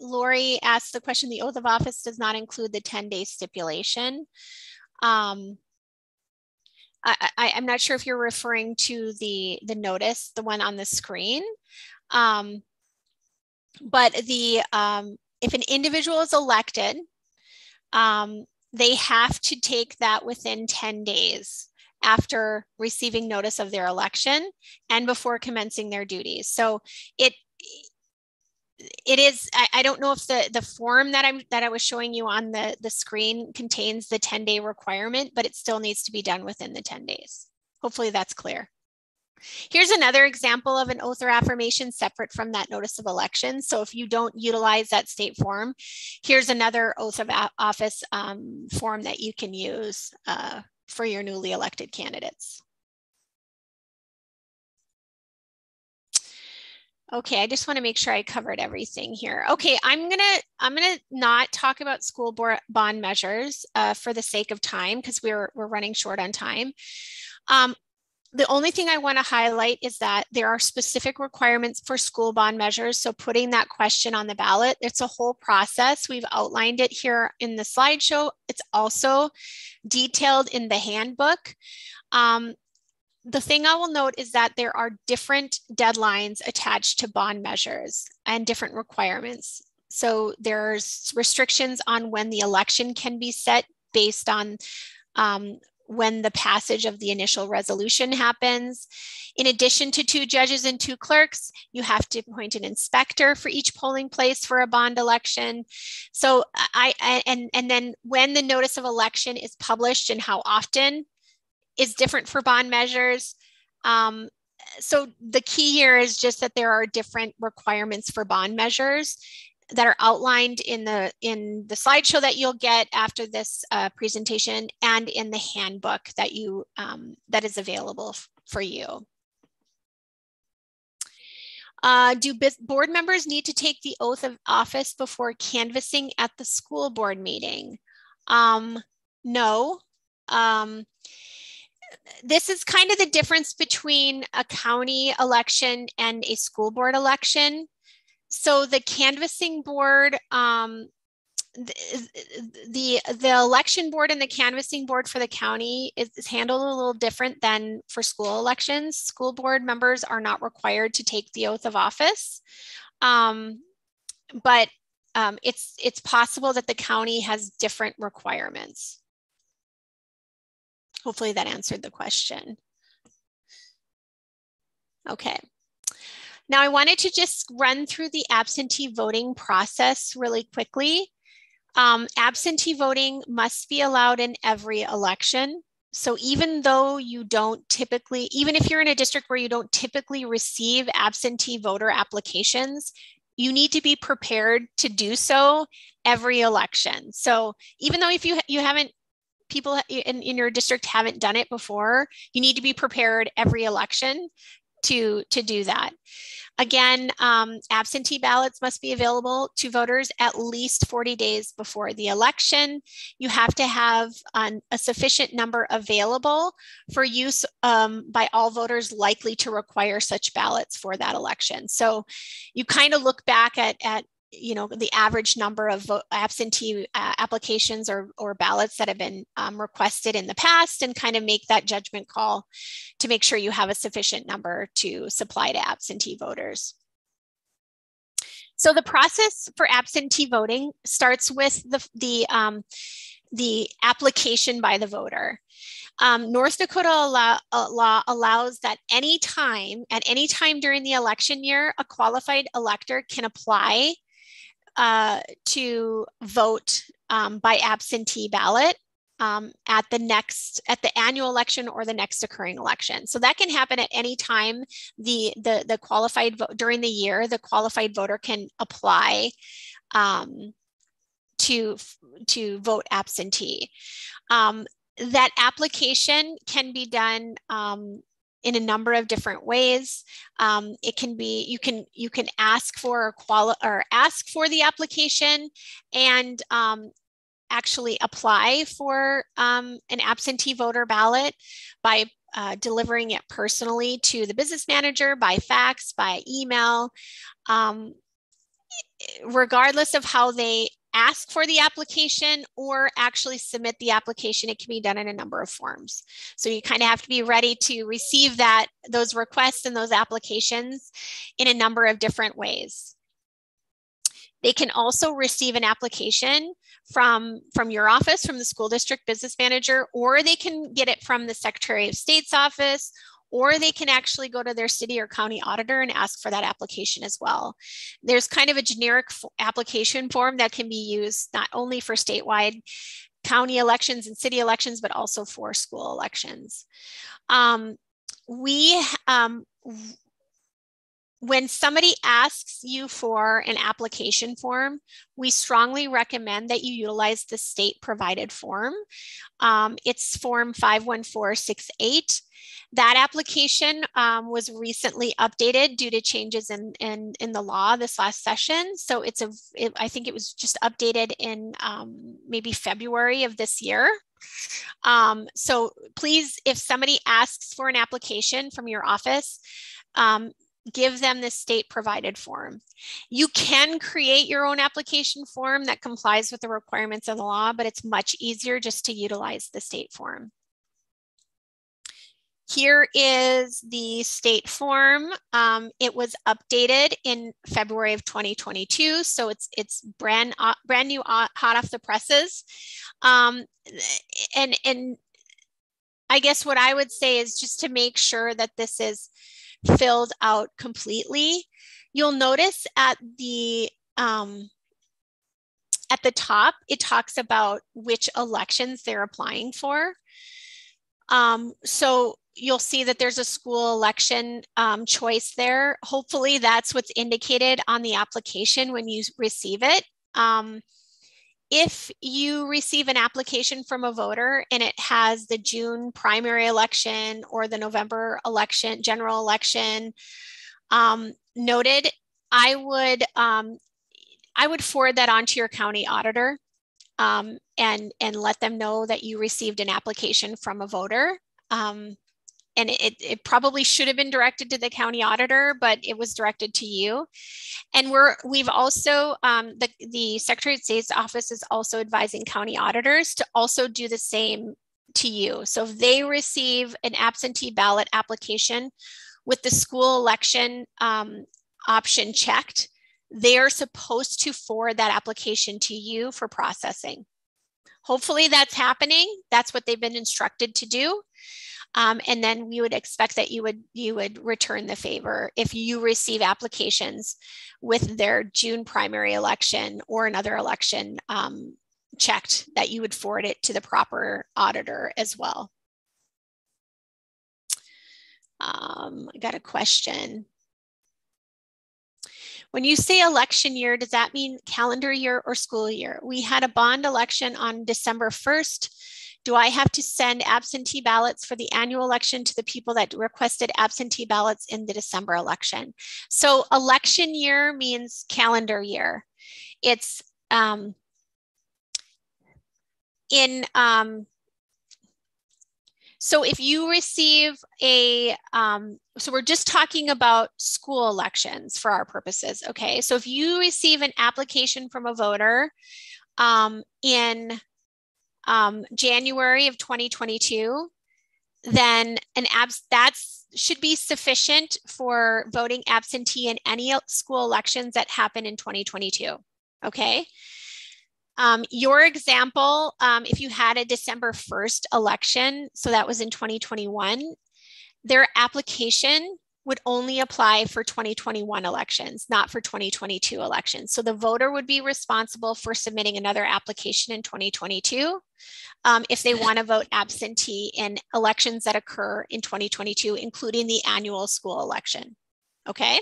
Lori asked the question, the oath of office does not include the 10-day stipulation. I'm not sure if you're referring to the notice, the one on the screen. But if an individual is elected, they have to take that within 10 days after receiving notice of their election and before commencing their duties. So it is, I don't know if the form that I was showing you on the screen contains the 10-day requirement, but it still needs to be done within the 10 days. Hopefully that's clear. Here's another example of an oath or affirmation separate from that notice of election. So if you don't utilize that state form, here's another oath of office form that you can use for your newly elected candidates. Okay, I just want to make sure I covered everything here. Okay, I'm gonna not talk about school board bond measures for the sake of time because we're running short on time. The only thing I want to highlight is that there are specific requirements for school bond measures. So putting that question on the ballot, it's a whole process. We've outlined it here in the slideshow. It's also detailed in the handbook. The thing I will note is that there are different deadlines attached to bond measures and different requirements. So there's restrictions on when the election can be set based on when the passage of the initial resolution happens. In addition to 2 judges and 2 clerks, you have to appoint an inspector for each polling place for a bond election. So and then when the notice of election is published and how often is different for bond measures. So the key here is just that there are different requirements for bond measures. that are outlined in the slideshow that you'll get after this presentation, and in the handbook that that is available for you. Do board members need to take the oath of office before canvassing at the school board meeting? No. This is kind of the difference between a county election and a school board election. So the canvassing board, the election board and the canvassing board for the county is handled a little different than for school elections. School board members are not required to take the oath of office, but it's possible that the county has different requirements. Hopefully that answered the question. Okay. Now I wanted to just run through the absentee voting process really quickly. Absentee voting must be allowed in every election. So even though you don't typically, even if you're in a district where you don't typically receive absentee voter applications, you need to be prepared to do so every election. So even though if you haven't, people in your district haven't done it before, you need to be prepared every election to do that. Again, absentee ballots must be available to voters at least 40 days before the election. You have to have a sufficient number available for use by all voters likely to require such ballots for that election. So you kind of look back at the average number of absentee applications or ballots that have been requested in the past, and kind of make that judgment call to make sure you have a sufficient number to supply to absentee voters. So the process for absentee voting starts with the application by the voter. North Dakota law allows that at any time during the election year, a qualified elector can apply to vote by absentee ballot at the annual election or the next occurring election. So that can happen at any time the qualified vote during the year. The qualified voter can apply to vote absentee. That application can be done in a number of different ways. It can be, you can ask for ask for the application and actually apply for an absentee voter ballot by delivering it personally to the business manager, by fax, by email. Regardless of how they ask for the application or actually submit the application, it can be done in a number of forms. So you kind of have to be ready to receive those requests and those applications in a number of different ways. They can also receive an application from your office, from the school district business manager, or they can get it from the Secretary of State's office, or they can actually go to their city or county auditor and ask for that application as well. There's kind of a generic application form that can be used not only for statewide county elections and city elections, but also for school elections. When somebody asks you for an application form, we strongly recommend that you utilize the state provided form. It's form 51468. That application was recently updated due to changes in the law this last session. So I think it was just updated in maybe February of this year. So please, if somebody asks for an application from your office, give them the state provided form. You can create your own application form that complies with the requirements of the law, but it's much easier just to utilize the state form. Here is the state form. It was updated in February of 2022, so it's brand new, hot off the presses. And I guess what I would say is just to make sure that this is filled out completely. You'll notice at the top, it talks about which elections they're applying for. So you'll see that there's a school election choice there. Hopefully that's what's indicated on the application when you receive it. If you receive an application from a voter and it has the June primary election or the November election, general election noted, I would forward that on to your county auditor and let them know that you received an application from a voter. And it probably should have been directed to the county auditor, but it was directed to you. And we've also, the Secretary of State's office is also advising county auditors to also do the same to you. So if they receive an absentee ballot application with the school election option checked, they are supposed to forward that application to you for processing. Hopefully that's happening. That's what they've been instructed to do. And then we would expect that you would return the favor if you receive applications with their June primary election or another election checked, that you would forward it to the proper auditor as well. I got a question. When you say election year, does that mean calendar year or school year? We had a bond election on December 1st. Do I have to send absentee ballots for the annual election to the people that requested absentee ballots in the December election? So election year means calendar year. It's so if you receive a, so we're just talking about school elections for our purposes, okay? So if you receive an application from a voter in January of 2022, then that should be sufficient for voting absentee in any school elections that happen in 2022, okay? Your example, if you had a December 1st election, so that was in 2021, their application would only apply for 2021 elections, not for 2022 elections. So the voter would be responsible for submitting another application in 2022 if they want to vote absentee in elections that occur in 2022, including the annual school election. Okay,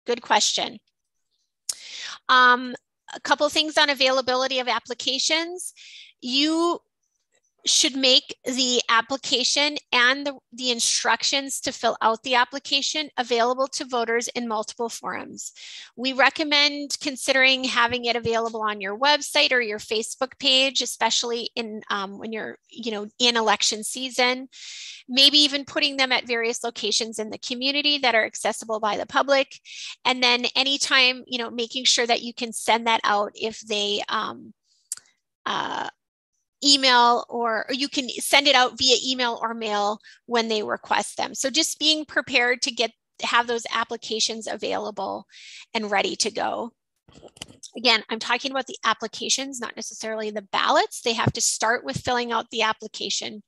good question. A couple things on availability of applications. You should make the application and the instructions to fill out the application available to voters in multiple forums. We recommend considering having it available on your website or your Facebook page, especially in when you're in election season. Maybe even putting them at various locations in the community that are accessible by the public. And then anytime, making sure that you can send that out if they email, or you can send it out via email or mail when they request them. So just being prepared to have those applications available and ready to go. Again, I'm talking about the applications, not necessarily the ballots. They have to start with filling out the application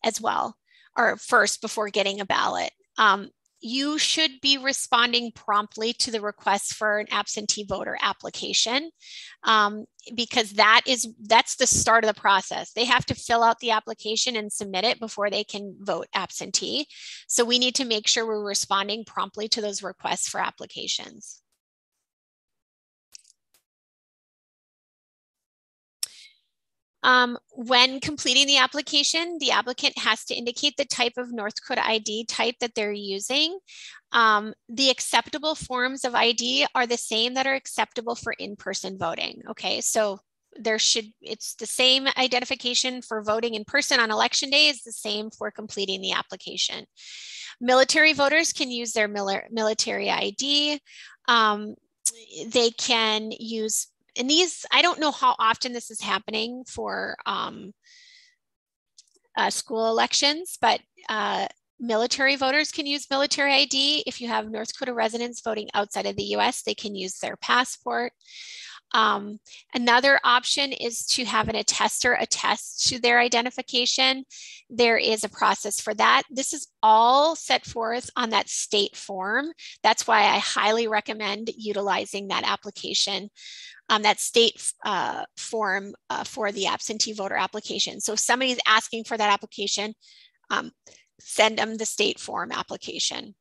as well, or first before getting a ballot. You should be responding promptly to the request for an absentee voter application because that's the start of the process. They have to fill out the application and submit it before they can vote absentee. So we need to make sure we're responding promptly to those requests for applications. When completing the application, the applicant has to indicate the type of North Dakota ID type that they're using. The acceptable forms of ID are the same that are acceptable for in-person voting. Okay, so it's the same identification for voting in person on election day is the same for completing the application. Military voters can use their military ID. They can use, and these, I don't know how often this is happening for school elections, but military voters can use military ID. If you have North Dakota residents voting outside of the US, they can use their passport. Another option is to have an attester attest to their identification. There is a process for that. This is all set forth on that state form. That's why I highly recommend utilizing that application, that state form for the absentee voter application. So if somebody's asking for that application, send them the state form application.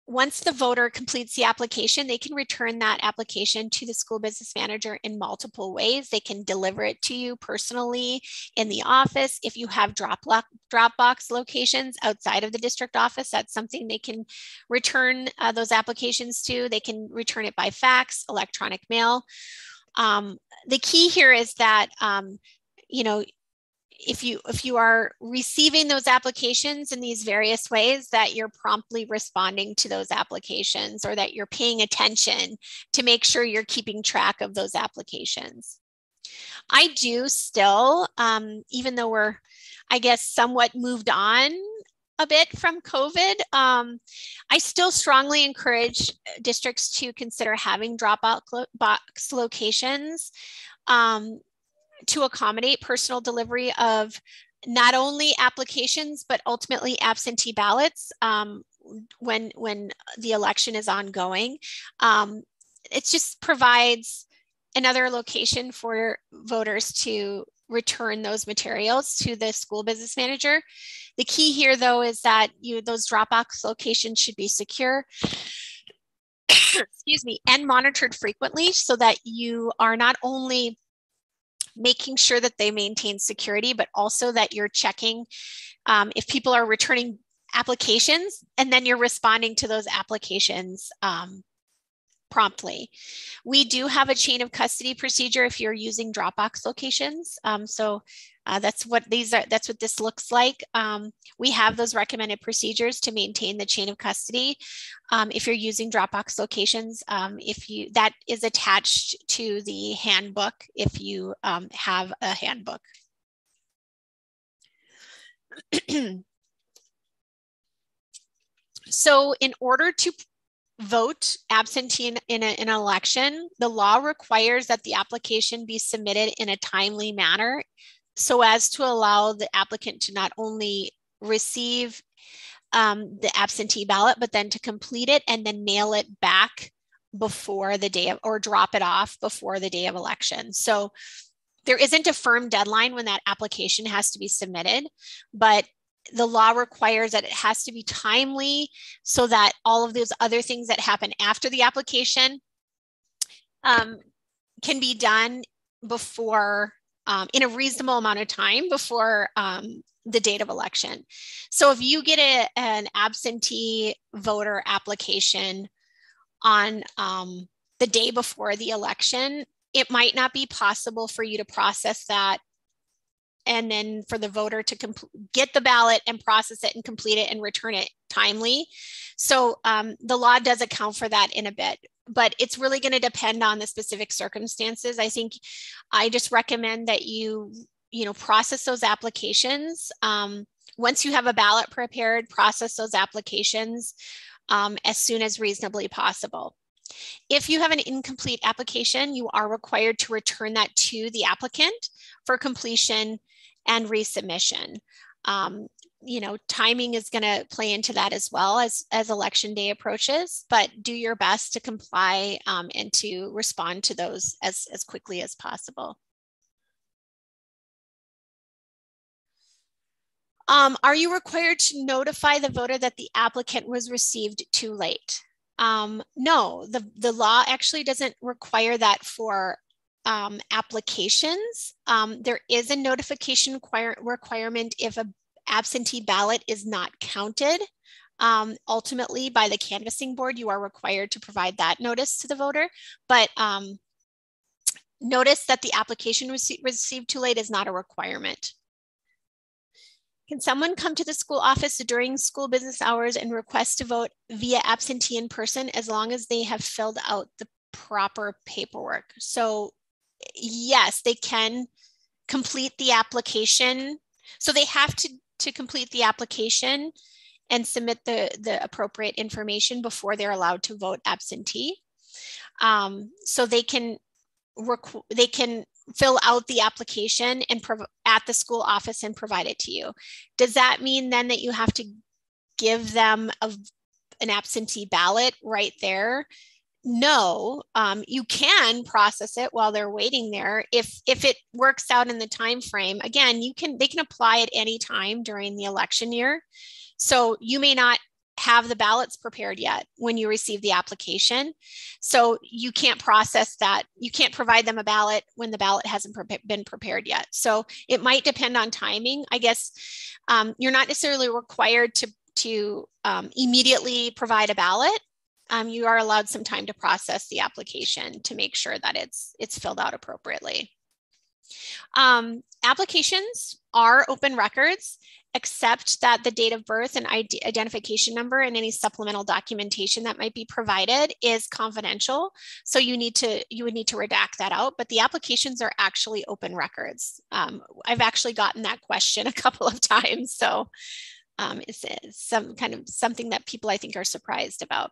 Once the voter completes the application, they can return that application to the school business manager in multiple ways. They can deliver it to you personally in the office. If you have Dropbox locations outside of the district office, that's something they can return those applications to. They can return it by fax, electronic mail. The key here is that, you know, if you are receiving those applications in these various ways, that you're promptly responding to those applications, or that you're paying attention to make sure you're keeping track of those applications. I do still, even though we're, I guess, somewhat moved on a bit from COVID, I still strongly encourage districts to consider having Dropbox locations to accommodate personal delivery of not only applications, but ultimately absentee ballots when the election is ongoing. It just provides another location for voters to return those materials to the school business manager. The key here, though, is that those Dropbox locations should be secure, excuse me, and monitored frequently, so that you are not only making sure that they maintain security, but also that you're checking if people are returning applications, and then you're responding to those applications promptly. We do have a chain of custody procedure if you're using Dropbox locations. That's what that's what this looks like. We have those recommended procedures to maintain the chain of custody. If you're using Dropbox locations, that is attached to the handbook if you have a handbook. So in order to vote absentee in an election, the law requires that the application be submitted in a timely manner, so as to allow the applicant to not only receive the absentee ballot, but then to complete it and then mail it back before the day of, or drop it off before the day of election. So there isn't a firm deadline when that application has to be submitted, but the law requires that it has to be timely, so that all of those other things that happen after the application can be done before, in a reasonable amount of time before the date of election. So if you get an absentee voter application on the day before the election, it might not be possible for you to process that, and then for the voter to get the ballot and process it and complete it and return it timely. So the law does account for that in a bit, but it's really going to depend on the specific circumstances. I think I just recommend that you process those applications. Once you have a ballot prepared, process those applications as soon as reasonably possible. If you have an incomplete application, you are required to return that to the applicant for completion and resubmission. Timing is going to play into that as well as election day approaches, but do your best to comply and to respond to those as quickly as possible. Are you required to notify the voter that the applicant was received too late? No, the law actually doesn't require that for applications. There is a notification requirement if an absentee ballot is not counted. Ultimately, by the canvassing board, you are required to provide that notice to the voter, but notice that the application received too late is not a requirement. Can someone come to the school office during school business hours and request to vote via absentee in person as long as they have filled out the proper paperwork? So yes, they can complete the application. So they have to complete the application and submit the appropriate information before they're allowed to vote absentee. So they can fill out the application and at the school office and provide it to you. Does that mean then that you have to give them an absentee ballot right there? no, you can process it while they're waiting there. If it works out in the time frame, again, they can apply at any time during the election year. So you may not have the ballots prepared yet when you receive the application. So you can't process that. You can't provide them a ballot when the ballot hasn't been prepared yet. So it might depend on timing. I guess you're not necessarily required to immediately provide a ballot. You are allowed some time to process the application to make sure that it's filled out appropriately. Applications are open records, except that the date of birth and identification number and any supplemental documentation that might be provided is confidential. So you would need to redact that out, but the applications are actually open records. I've actually gotten that question a couple of times. So it's something that people I think are surprised about.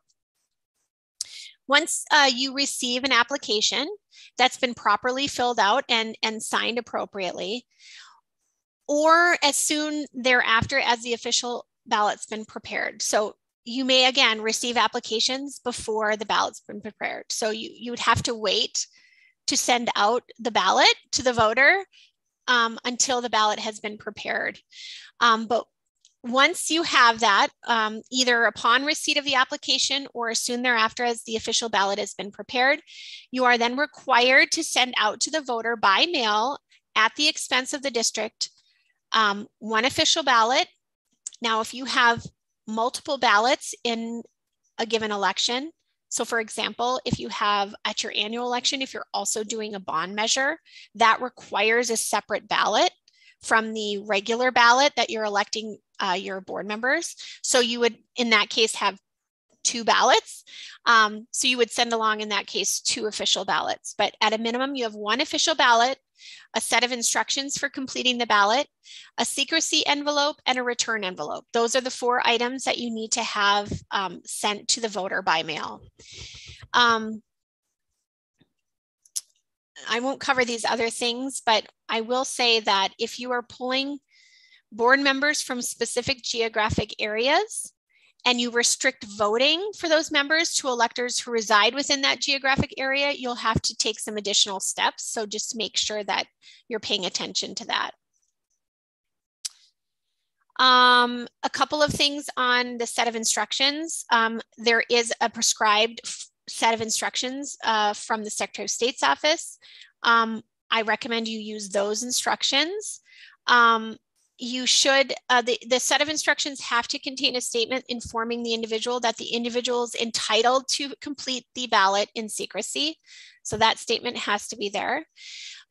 Once you receive an application that's been properly filled out and signed appropriately, or as soon thereafter as the official ballot's been prepared. So you may, again, receive applications before the ballot's been prepared. So you would have to wait to send out the ballot to the voter until the ballot has been prepared. But once you have that, either upon receipt of the application or as soon thereafter as the official ballot has been prepared, you are then required to send out to the voter by mail at the expense of the district one official ballot. Now, if you have multiple ballots in a given election, so for example, if you have at your annual election, if you're also doing a bond measure, that requires a separate ballot from the regular ballot that you're electing your board members. So you would, in that case, have 2 ballots. So you would send along, in that case, 2 official ballots. But at a minimum, you have 1 official ballot, a set of instructions for completing the ballot, a secrecy envelope, and a return envelope. Those are the 4 items that you need to have sent to the voter by mail. I won't cover these other things, but I will say that if you are pulling board members from specific geographic areas and you restrict voting for those members to electors who reside within that geographic area, you'll have to take some additional steps. So just make sure that you're paying attention to that. A couple of things on the set of instructions. There is a prescribed set of instructions from the Secretary of State's office. I recommend you use those instructions. You should, the set of instructions have to contain a statement informing the individual that the individual is entitled to complete the ballot in secrecy. So that statement has to be there.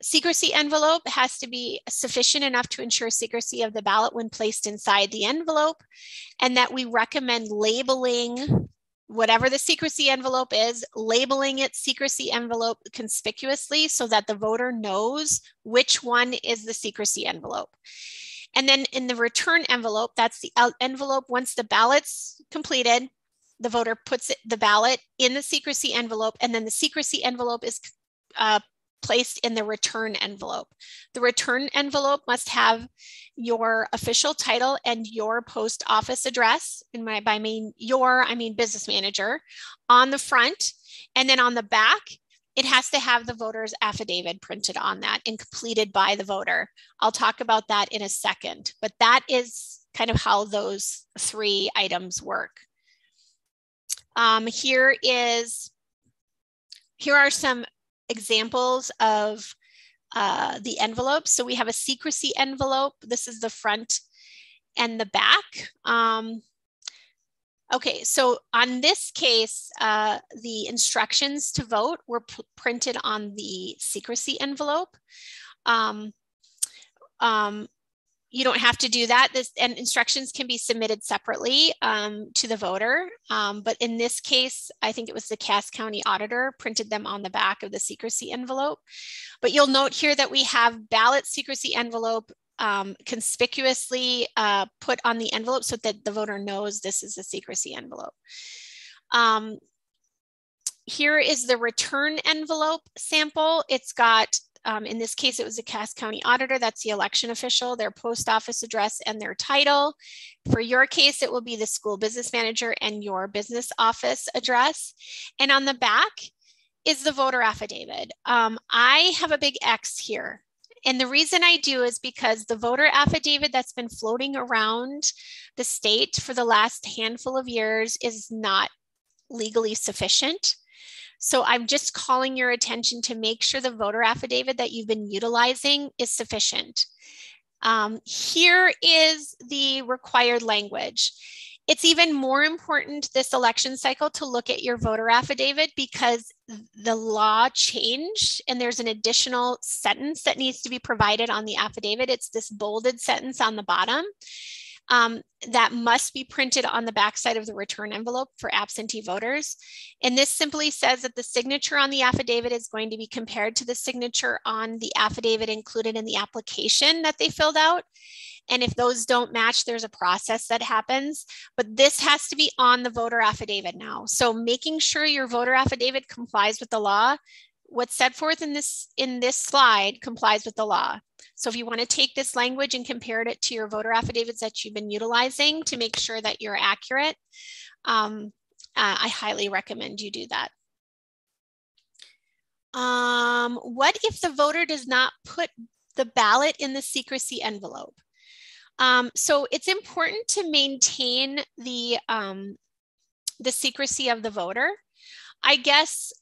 Secrecy envelope has to be sufficient enough to ensure secrecy of the ballot when placed inside the envelope, and that we recommend labeling whatever the secrecy envelope is, labeling it secrecy envelope conspicuously so that the voter knows which one is the secrecy envelope. And then in the return envelope, that's the envelope once the ballot's completed, the voter puts the ballot in the secrecy envelope, and then the secrecy envelope is placed in the return envelope. The return envelope must have your official title and your post office address. And by I mean business manager on the front. And then on the back, it has to have the voter's affidavit printed on that and completed by the voter. I'll talk about that in a second, but that is kind of how those 3 items work. Here are some examples of the envelopes. So we have a secrecy envelope. This is the front and the back. Okay, so on this case, the instructions to vote were printed on the secrecy envelope. You don't have to do that. And instructions can be submitted separately to the voter. But in this case, I think it was the Cass County Auditor printed them on the back of the secrecy envelope. But you'll note here that we have ballot secrecy envelope conspicuously put on the envelope so that the voter knows this is a secrecy envelope. Here is the return envelope sample. It's got in this case, it was a Cass County auditor. That's the election official, their post office address and their title. For your case, it will be the school business manager and your business office address. And on the back is the voter affidavit. I have a big X here. And the reason I do is because the voter affidavit that's been floating around the state for the last handful of years is not legally sufficient. So I'm just calling your attention to make sure the voter affidavit that you've been utilizing is sufficient. Here is the required language. It's even more important this election cycle to look at your voter affidavit because the law changed and there's an additional sentence that needs to be provided on the affidavit. It's this bolded sentence on the bottom that must be printed on the backside of the return envelope for absentee voters. And this simply says that the signature on the affidavit is going to be compared to the signature on the affidavit included in the application that they filled out. And if those don't match, there's a process that happens, but this has to be on the voter affidavit now. So making sure your voter affidavit complies with the law, what's set forth in this slide complies with the law. So if you want to take this language and compare it to your voter affidavits that you've been utilizing to make sure that you're accurate, I highly recommend you do that. What if the voter does not put the ballot in the secrecy envelope? So it's important to maintain the secrecy of the voter. I guess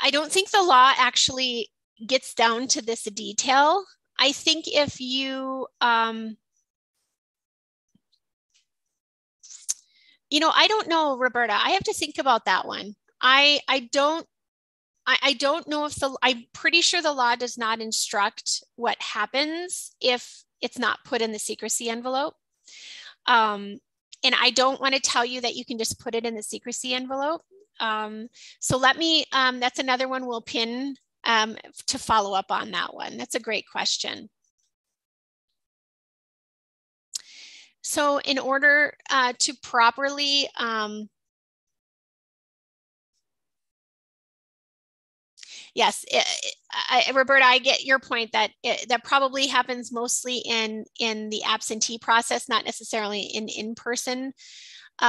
I don't think the law actually gets down to this detail. I think if you, you know, I don't know, Roberta, I have to think about that one. I don't know if I'm pretty sure the law does not instruct what happens if it's not put in the secrecy envelope. And I don't want to tell you that you can just put it in the secrecy envelope. So let me, that's another one we'll pin to follow up on that one. That's a great question. So in order to properly, yes, Roberta, I get your point that that probably happens mostly in the absentee process, not necessarily in-person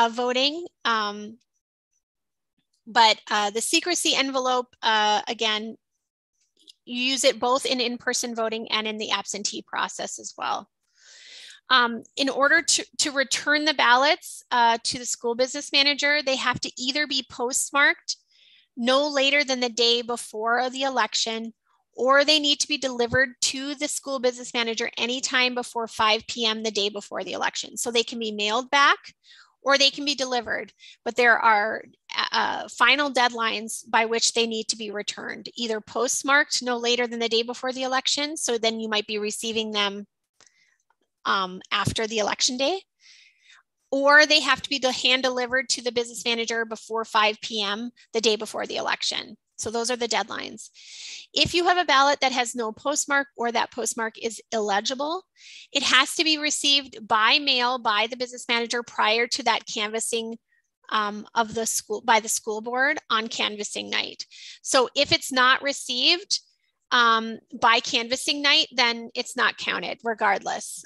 voting. But the secrecy envelope, again, you use it both in in-person voting and in the absentee process as well. In order to return the ballots to the school business manager, they have to either be postmarked no later than the day before the election, or they need to be delivered to the school business manager anytime before 5 p.m. the day before the election. So they can be mailed back or they can be delivered, but there are final deadlines by which they need to be returned, either postmarked no later than the day before the election. So then you might be receiving them after the election day, or they have to be hand delivered to the business manager before 5 p.m. the day before the election. So those are the deadlines. If you have a ballot that has no postmark or that postmark is illegible, it has to be received by mail by the business manager prior to that canvassing of the school by the school board on canvassing night. So if it's not received by canvassing night, then it's not counted regardless.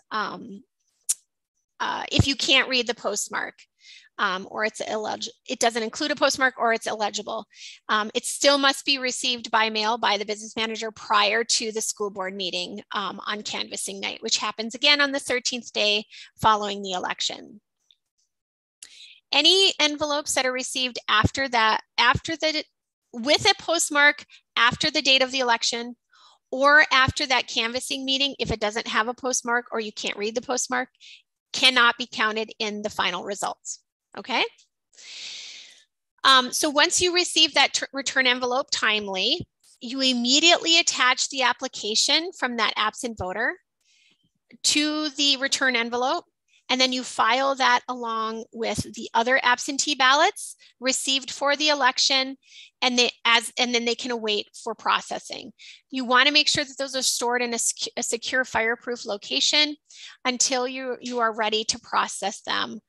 If you can't read the postmark or it's illegible, it doesn't include a postmark or it's illegible. It still must be received by mail by the business manager prior to the school board meeting on canvassing night, which happens again on the 13th day following the election. Any envelopes that are received after that, with a postmark after the date of the election or after that canvassing meeting, if it doesn't have a postmark or you can't read the postmark, cannot be counted in the final results, okay? So once you receive that return envelope timely, you immediately attach the application from that absent voter to the return envelope, and then you file that along with the other absentee ballots received for the election, and then they can await for processing. You want to make sure that those are stored in a secure fireproof location until you are ready to process them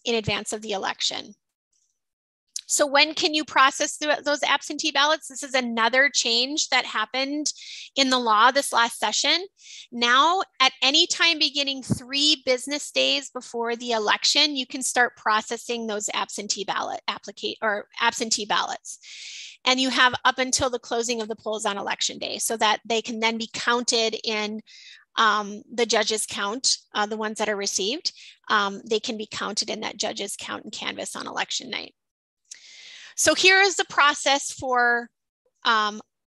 in advance of the election. So when can you process those absentee ballots? This is another change that happened in the law this last session. Now, at any time beginning 3 business days before the election, you can start processing those absentee ballots. And you have up until the closing of the polls on election day so that they can then be counted in the judges count, the ones that are received. They can be counted in that judges count and canvass on election night. So here is the process for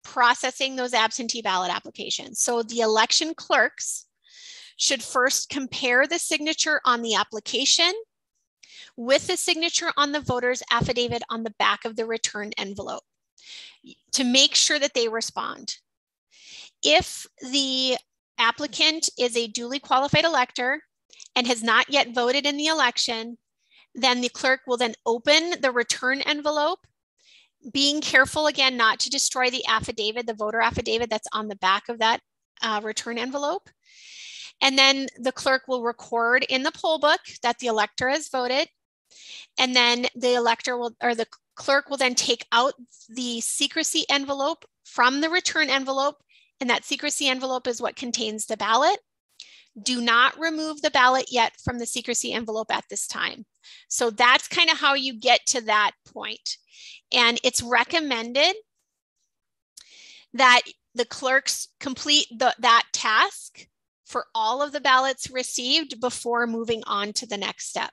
processing those absentee ballot applications. So the election clerks should first compare the signature on the application with the signature on the voter's affidavit on the back of the returned envelope to make sure that they respond. If the applicant is a duly qualified elector and has not yet voted in the election, then the clerk will then open the return envelope, being careful again not to destroy the affidavit, the voter affidavit that's on the back of that return envelope. And then the clerk will record in the poll book that the elector has voted. And then the clerk will then take out the secrecy envelope from the return envelope. And that secrecy envelope is what contains the ballot. Do not remove the ballot yet from the secrecy envelope at this time. So that's kind of how you get to that point. And it's recommended that the clerks complete that task for all of the ballots received before moving on to the next step.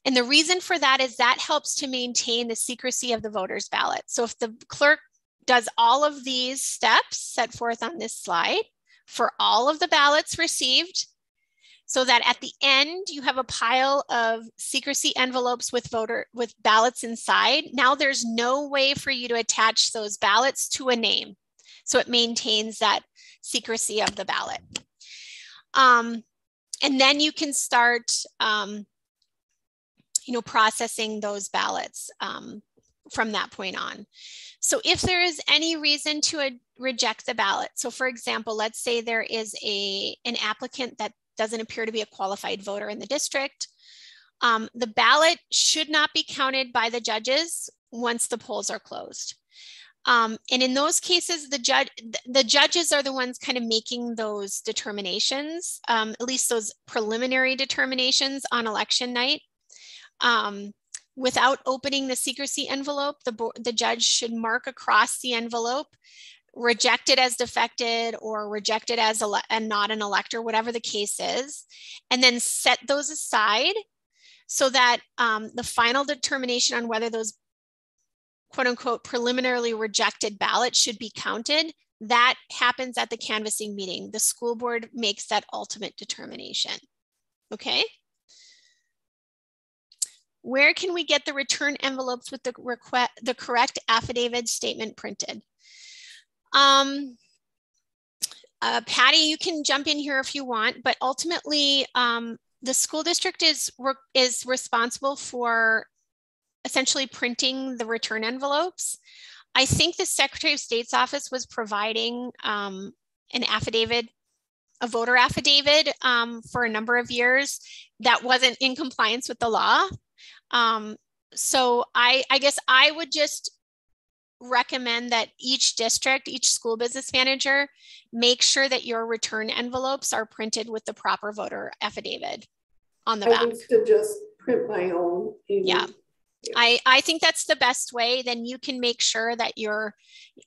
And the reason for that is that helps to maintain the secrecy of the voter's ballot. So if the clerk does all of these steps set forth on this slide for all of the ballots received, so that at the end you have a pile of secrecy envelopes with ballots inside. Now there's no way for you to attach those ballots to a name. So it maintains that secrecy of the ballot. And then you can start processing those ballots from that point on. So if there is any reason to reject the ballot, so for example, let's say there is an applicant that doesn't appear to be a qualified voter in the district, the ballot should not be counted by the judges once the polls are closed. And in those cases, the judges are the ones kind of making those determinations, at least those preliminary determinations on election night. Without opening the secrecy envelope, the judge should mark across the envelope, rejected as defected or rejected as not an elector, whatever the case is, and then set those aside so that the final determination on whether those quote unquote preliminarily rejected ballots should be counted, that happens at the canvassing meeting. The school board makes that ultimate determination. Okay. Where can we get the return envelopes with the correct affidavit statement printed? Patty, you can jump in here if you want, but ultimately the school district is responsible for essentially printing the return envelopes. I think the Secretary of State's office was providing an affidavit, a voter affidavit for a number of years that wasn't in compliance with the law. So I guess I would just recommend that each district, each school business manager, make sure that your return envelopes are printed with the proper voter affidavit on the back. I used to just print my own. Yeah. I think that's the best way. Then you can make sure that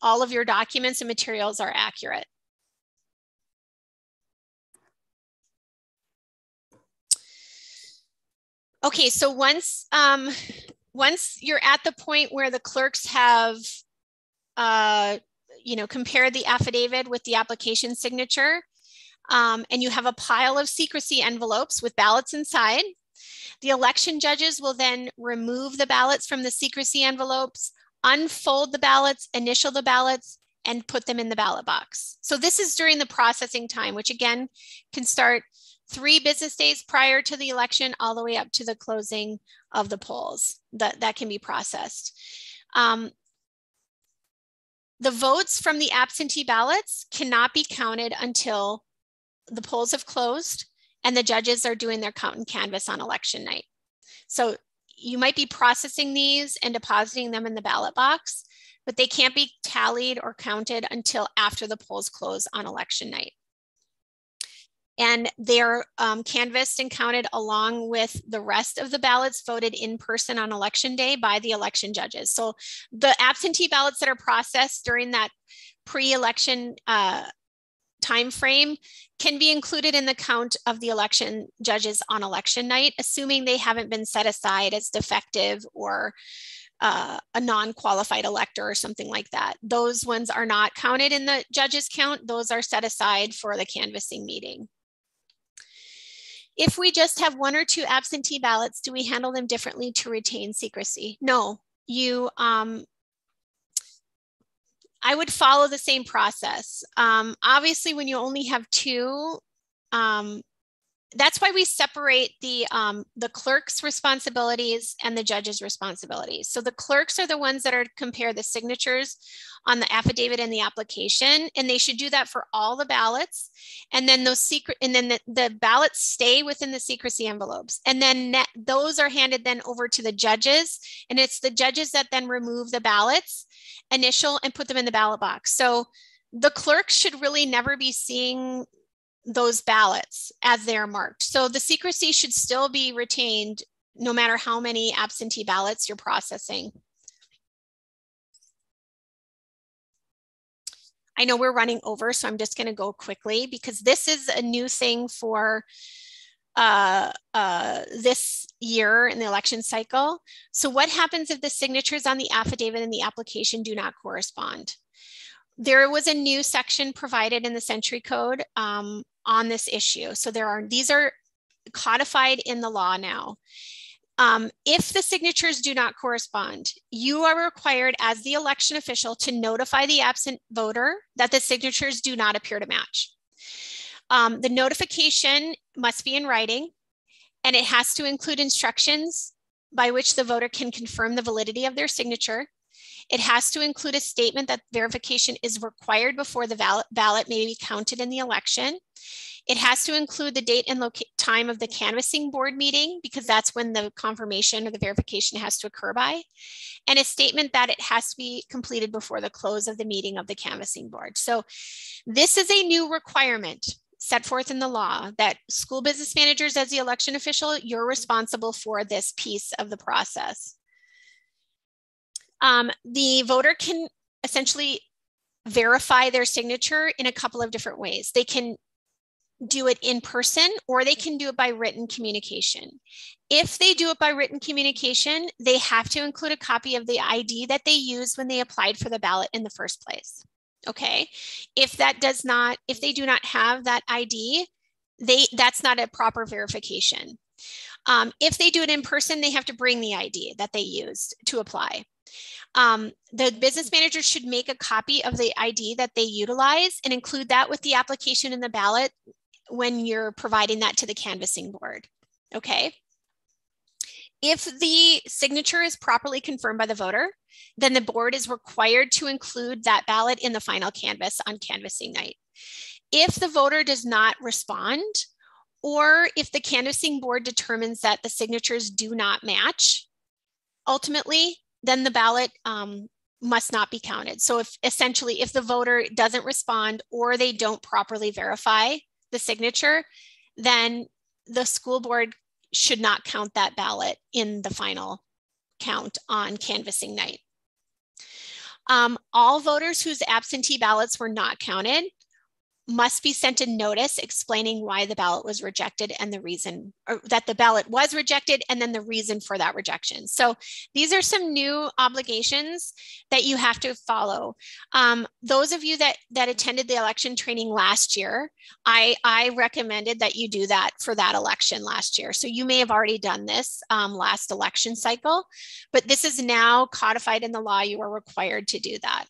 all of your documents and materials are accurate. Okay, so once you're at the point where the clerks have, compared the affidavit with the application signature, and you have a pile of secrecy envelopes with ballots inside, the election judges will then remove the ballots from the secrecy envelopes, unfold the ballots, initial the ballots, and put them in the ballot box. So this is during the processing time, which again can start 3 business days prior to the election all the way up to the closing of the polls that can be processed. The votes from the absentee ballots cannot be counted until the polls have closed and the judges are doing their count and canvass on election night. So you might be processing these and depositing them in the ballot box, but they can't be tallied or counted until after the polls close on election night. And they're canvassed and counted along with the rest of the ballots voted in person on election day by the election judges. So the absentee ballots that are processed during that pre-election time frame can be included in the count of the election judges on election night, assuming they haven't been set aside as defective or a non-qualified elector or something like that. Those ones are not counted in the judges count. Those are set aside for the canvassing meeting. If we just have 1 or 2 absentee ballots, do we handle them differently to retain secrecy? No, I would follow the same process. Obviously, when you only have 2, that's why we separate the clerk's responsibilities and the judge's responsibilities. So the clerks are the ones that are compare the signatures on the affidavit and the application, and they should do that for all the ballots. And then the ballots stay within the secrecy envelopes. And then those are handed then over to the judges, and it's the judges that then remove the ballots, initial, and put them in the ballot box. So the clerk should really never be seeing those ballots as they're marked. So the secrecy should still be retained no matter how many absentee ballots you're processing. I know we're running over, so I'm just going to go quickly because this is a new thing for this year in the election cycle. So what happens if the signatures on the affidavit and the application do not correspond? There was a new section provided in the Century Code on this issue. So these are codified in the law now. If the signatures do not correspond, you are required as the election official to notify the absent voter that the signatures do not appear to match. The notification must be in writing, and it has to include instructions by which the voter can confirm the validity of their signature. It has to include a statement that verification is required before the ballot may be counted in the election. It has to include the date and time of the canvassing board meeting, because that's when the confirmation or the verification has to occur by, and a statement that it has to be completed before the close of the meeting of the canvassing board. So this is a new requirement set forth in the law that school business managers, as the election official, you're responsible for this piece of the process. The voter can essentially verify their signature in a couple of different ways. They can do it in person, or they can do it by written communication. If they do it by written communication, they have to include a copy of the ID that they used when they applied for the ballot in the first place. Okay. If they do not have that ID, that's not a proper verification. If they do it in person, they have to bring the ID that they used to apply. The business manager should make a copy of the ID that they utilize and include that with the application in the ballot when you're providing that to the canvassing board. Okay. If the signature is properly confirmed by the voter, then the board is required to include that ballot in the final canvass on canvassing night. If the voter does not respond, or if the canvassing board determines that the signatures do not match, ultimately, then the ballot must not be counted. So if the voter doesn't respond or they don't properly verify the signature, then the school board should not count that ballot in the final count on canvassing night. All voters whose absentee ballots were not counted must be sent a notice explaining why the ballot was rejected and the reason, or that the ballot was rejected and then the reason for that rejection. So these are some new obligations that you have to follow. Those of you that attended the election training last year, I recommended that you do that for that election last year. So you may have already done this last election cycle, but this is now codified in the law. You are required to do that.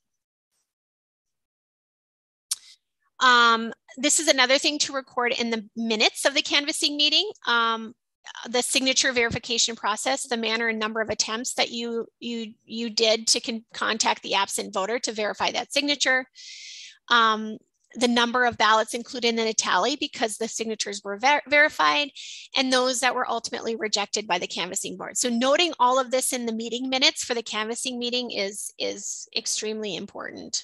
This is another thing to record in the minutes of the canvassing meeting. The signature verification process, the manner and number of attempts that you did to contact the absent voter to verify that signature. the number of ballots included in the tally because the signatures were verified, and those that were ultimately rejected by the canvassing board. So noting all of this in the meeting minutes for the canvassing meeting is extremely important.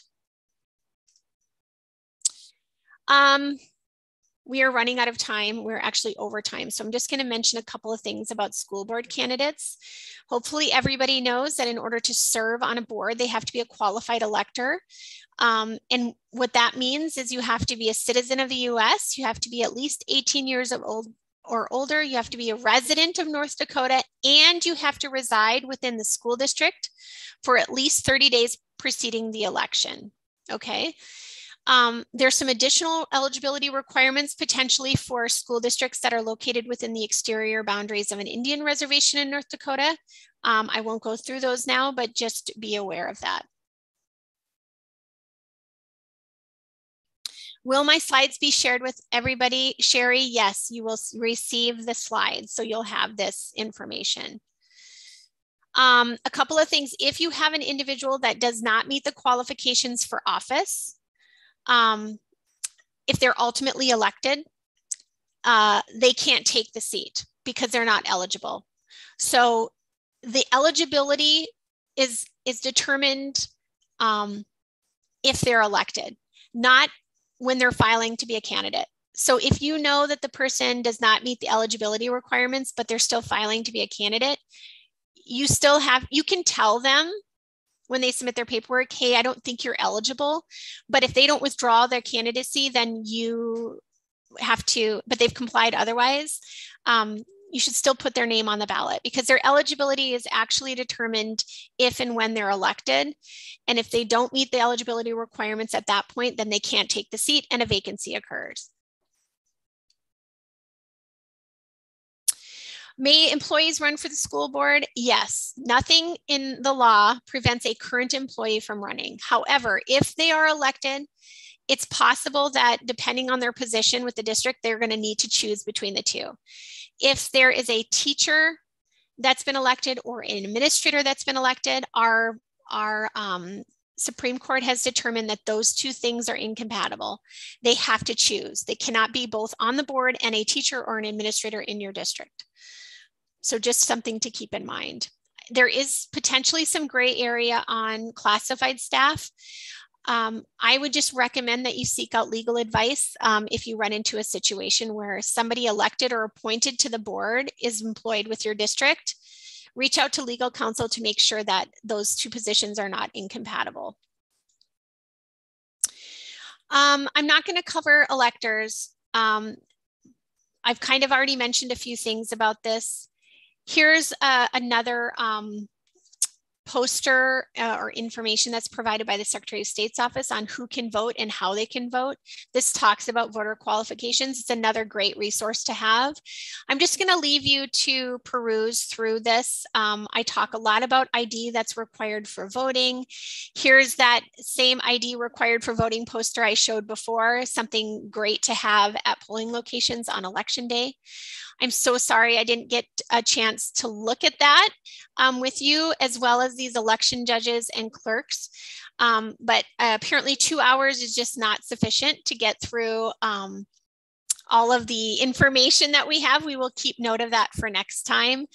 We are running out of time. We're actually over time. So I'm just going to mention a couple of things about school board candidates. Hopefully everybody knows that in order to serve on a board, they have to be a qualified elector. And what that means is you have to be a citizen of the US, you have to be at least 18 years old or older, you have to be a resident of North Dakota, and you have to reside within the school district for at least 30 days preceding the election, okay? There's some additional eligibility requirements potentially for school districts that are located within the exterior boundaries of an Indian reservation in North Dakota. I won't go through those now, but just be aware of that. Will my slides be shared with everybody? Sherry, yes, you will receive the slides, so you'll have this information. A couple of things, if you have an individual that does not meet the qualifications for office, if they're ultimately elected, they can't take the seat because they're not eligible. So the eligibility is determined if they're elected, not when they're filing to be a candidate. So if you know that the person does not meet the eligibility requirements, but they're still filing to be a candidate, you can tell them when they submit their paperwork, hey, I don't think you're eligible. But if they don't withdraw their candidacy, then you have to, but they've complied otherwise, you should still put their name on the ballot because their eligibility is actually determined if and when they're elected. And if they don't meet the eligibility requirements at that point, then they can't take the seat and a vacancy occurs. May employees run for the school board? Yes, nothing in the law prevents a current employee from running. However, if they are elected, it's possible that depending on their position with the district, they're going to need to choose between the two. If there is a teacher that's been elected or an administrator that's been elected, our Supreme Court has determined that those two things are incompatible. They have to choose. They cannot be both on the board and a teacher or an administrator in your district. So just something to keep in mind. There is potentially some gray area on classified staff. I would just recommend that you seek out legal advice if you run into a situation where somebody elected or appointed to the board is employed with your district. Reach out to legal counsel to make sure that those two positions are not incompatible. I'm not going to cover electors. I've kind of already mentioned a few things about this. Here's another poster or information that's provided by the Secretary of State's office on who can vote and how they can vote. This talks about voter qualifications. It's another great resource to have. I'm just going to leave you to peruse through this. I talk a lot about ID that's required for voting. Here's that same ID required for voting poster I showed before, something great to have at polling locations on election day. I'm so sorry I didn't get a chance to look at that with you, as well as these election judges and clerks. But apparently 2 hours is just not sufficient to get through all of the information that we have. We will keep note of that for next time.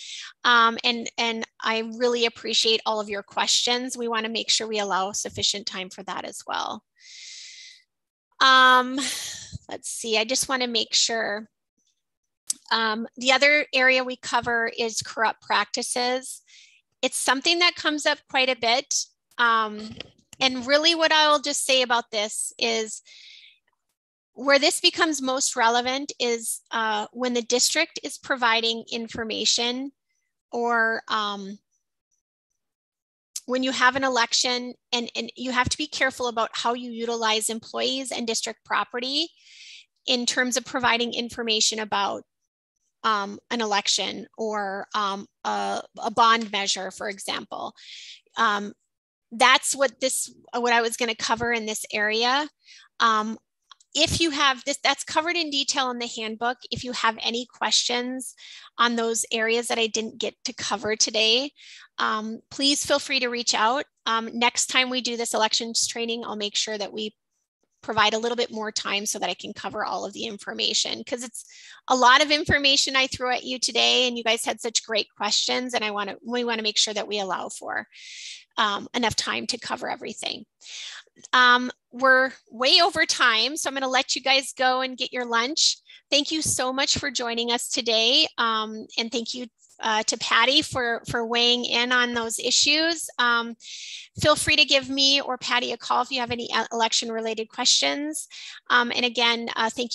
And I really appreciate all of your questions. We want to make sure we allow sufficient time for that as well. Let's see, I just want to make sure. The other area we cover is corrupt practices. It's something that comes up quite a bit. And really what I'll just say about this is where this becomes most relevant is when the district is providing information or when you have an election, and you have to be careful about how you utilize employees and district property in terms of providing information about an election or a bond measure, for example. That's what I was going to cover in this area. If you have this, that's covered in detail in the handbook. If you have any questions on those areas that I didn't get to cover today, please feel free to reach out. Next time we do this elections training, I'll make sure that we provide a little bit more time so that I can cover all of the information, because it's a lot of information I threw at you today, and you guys had such great questions, and we want to make sure that we allow for enough time to cover everything. We're way over time, so I'm going to let you guys go and get your lunch. Thank you so much for joining us today, and thank you to Patty for weighing in on those issues. Feel free to give me or Patty a call if you have any election related questions. And again, thank you.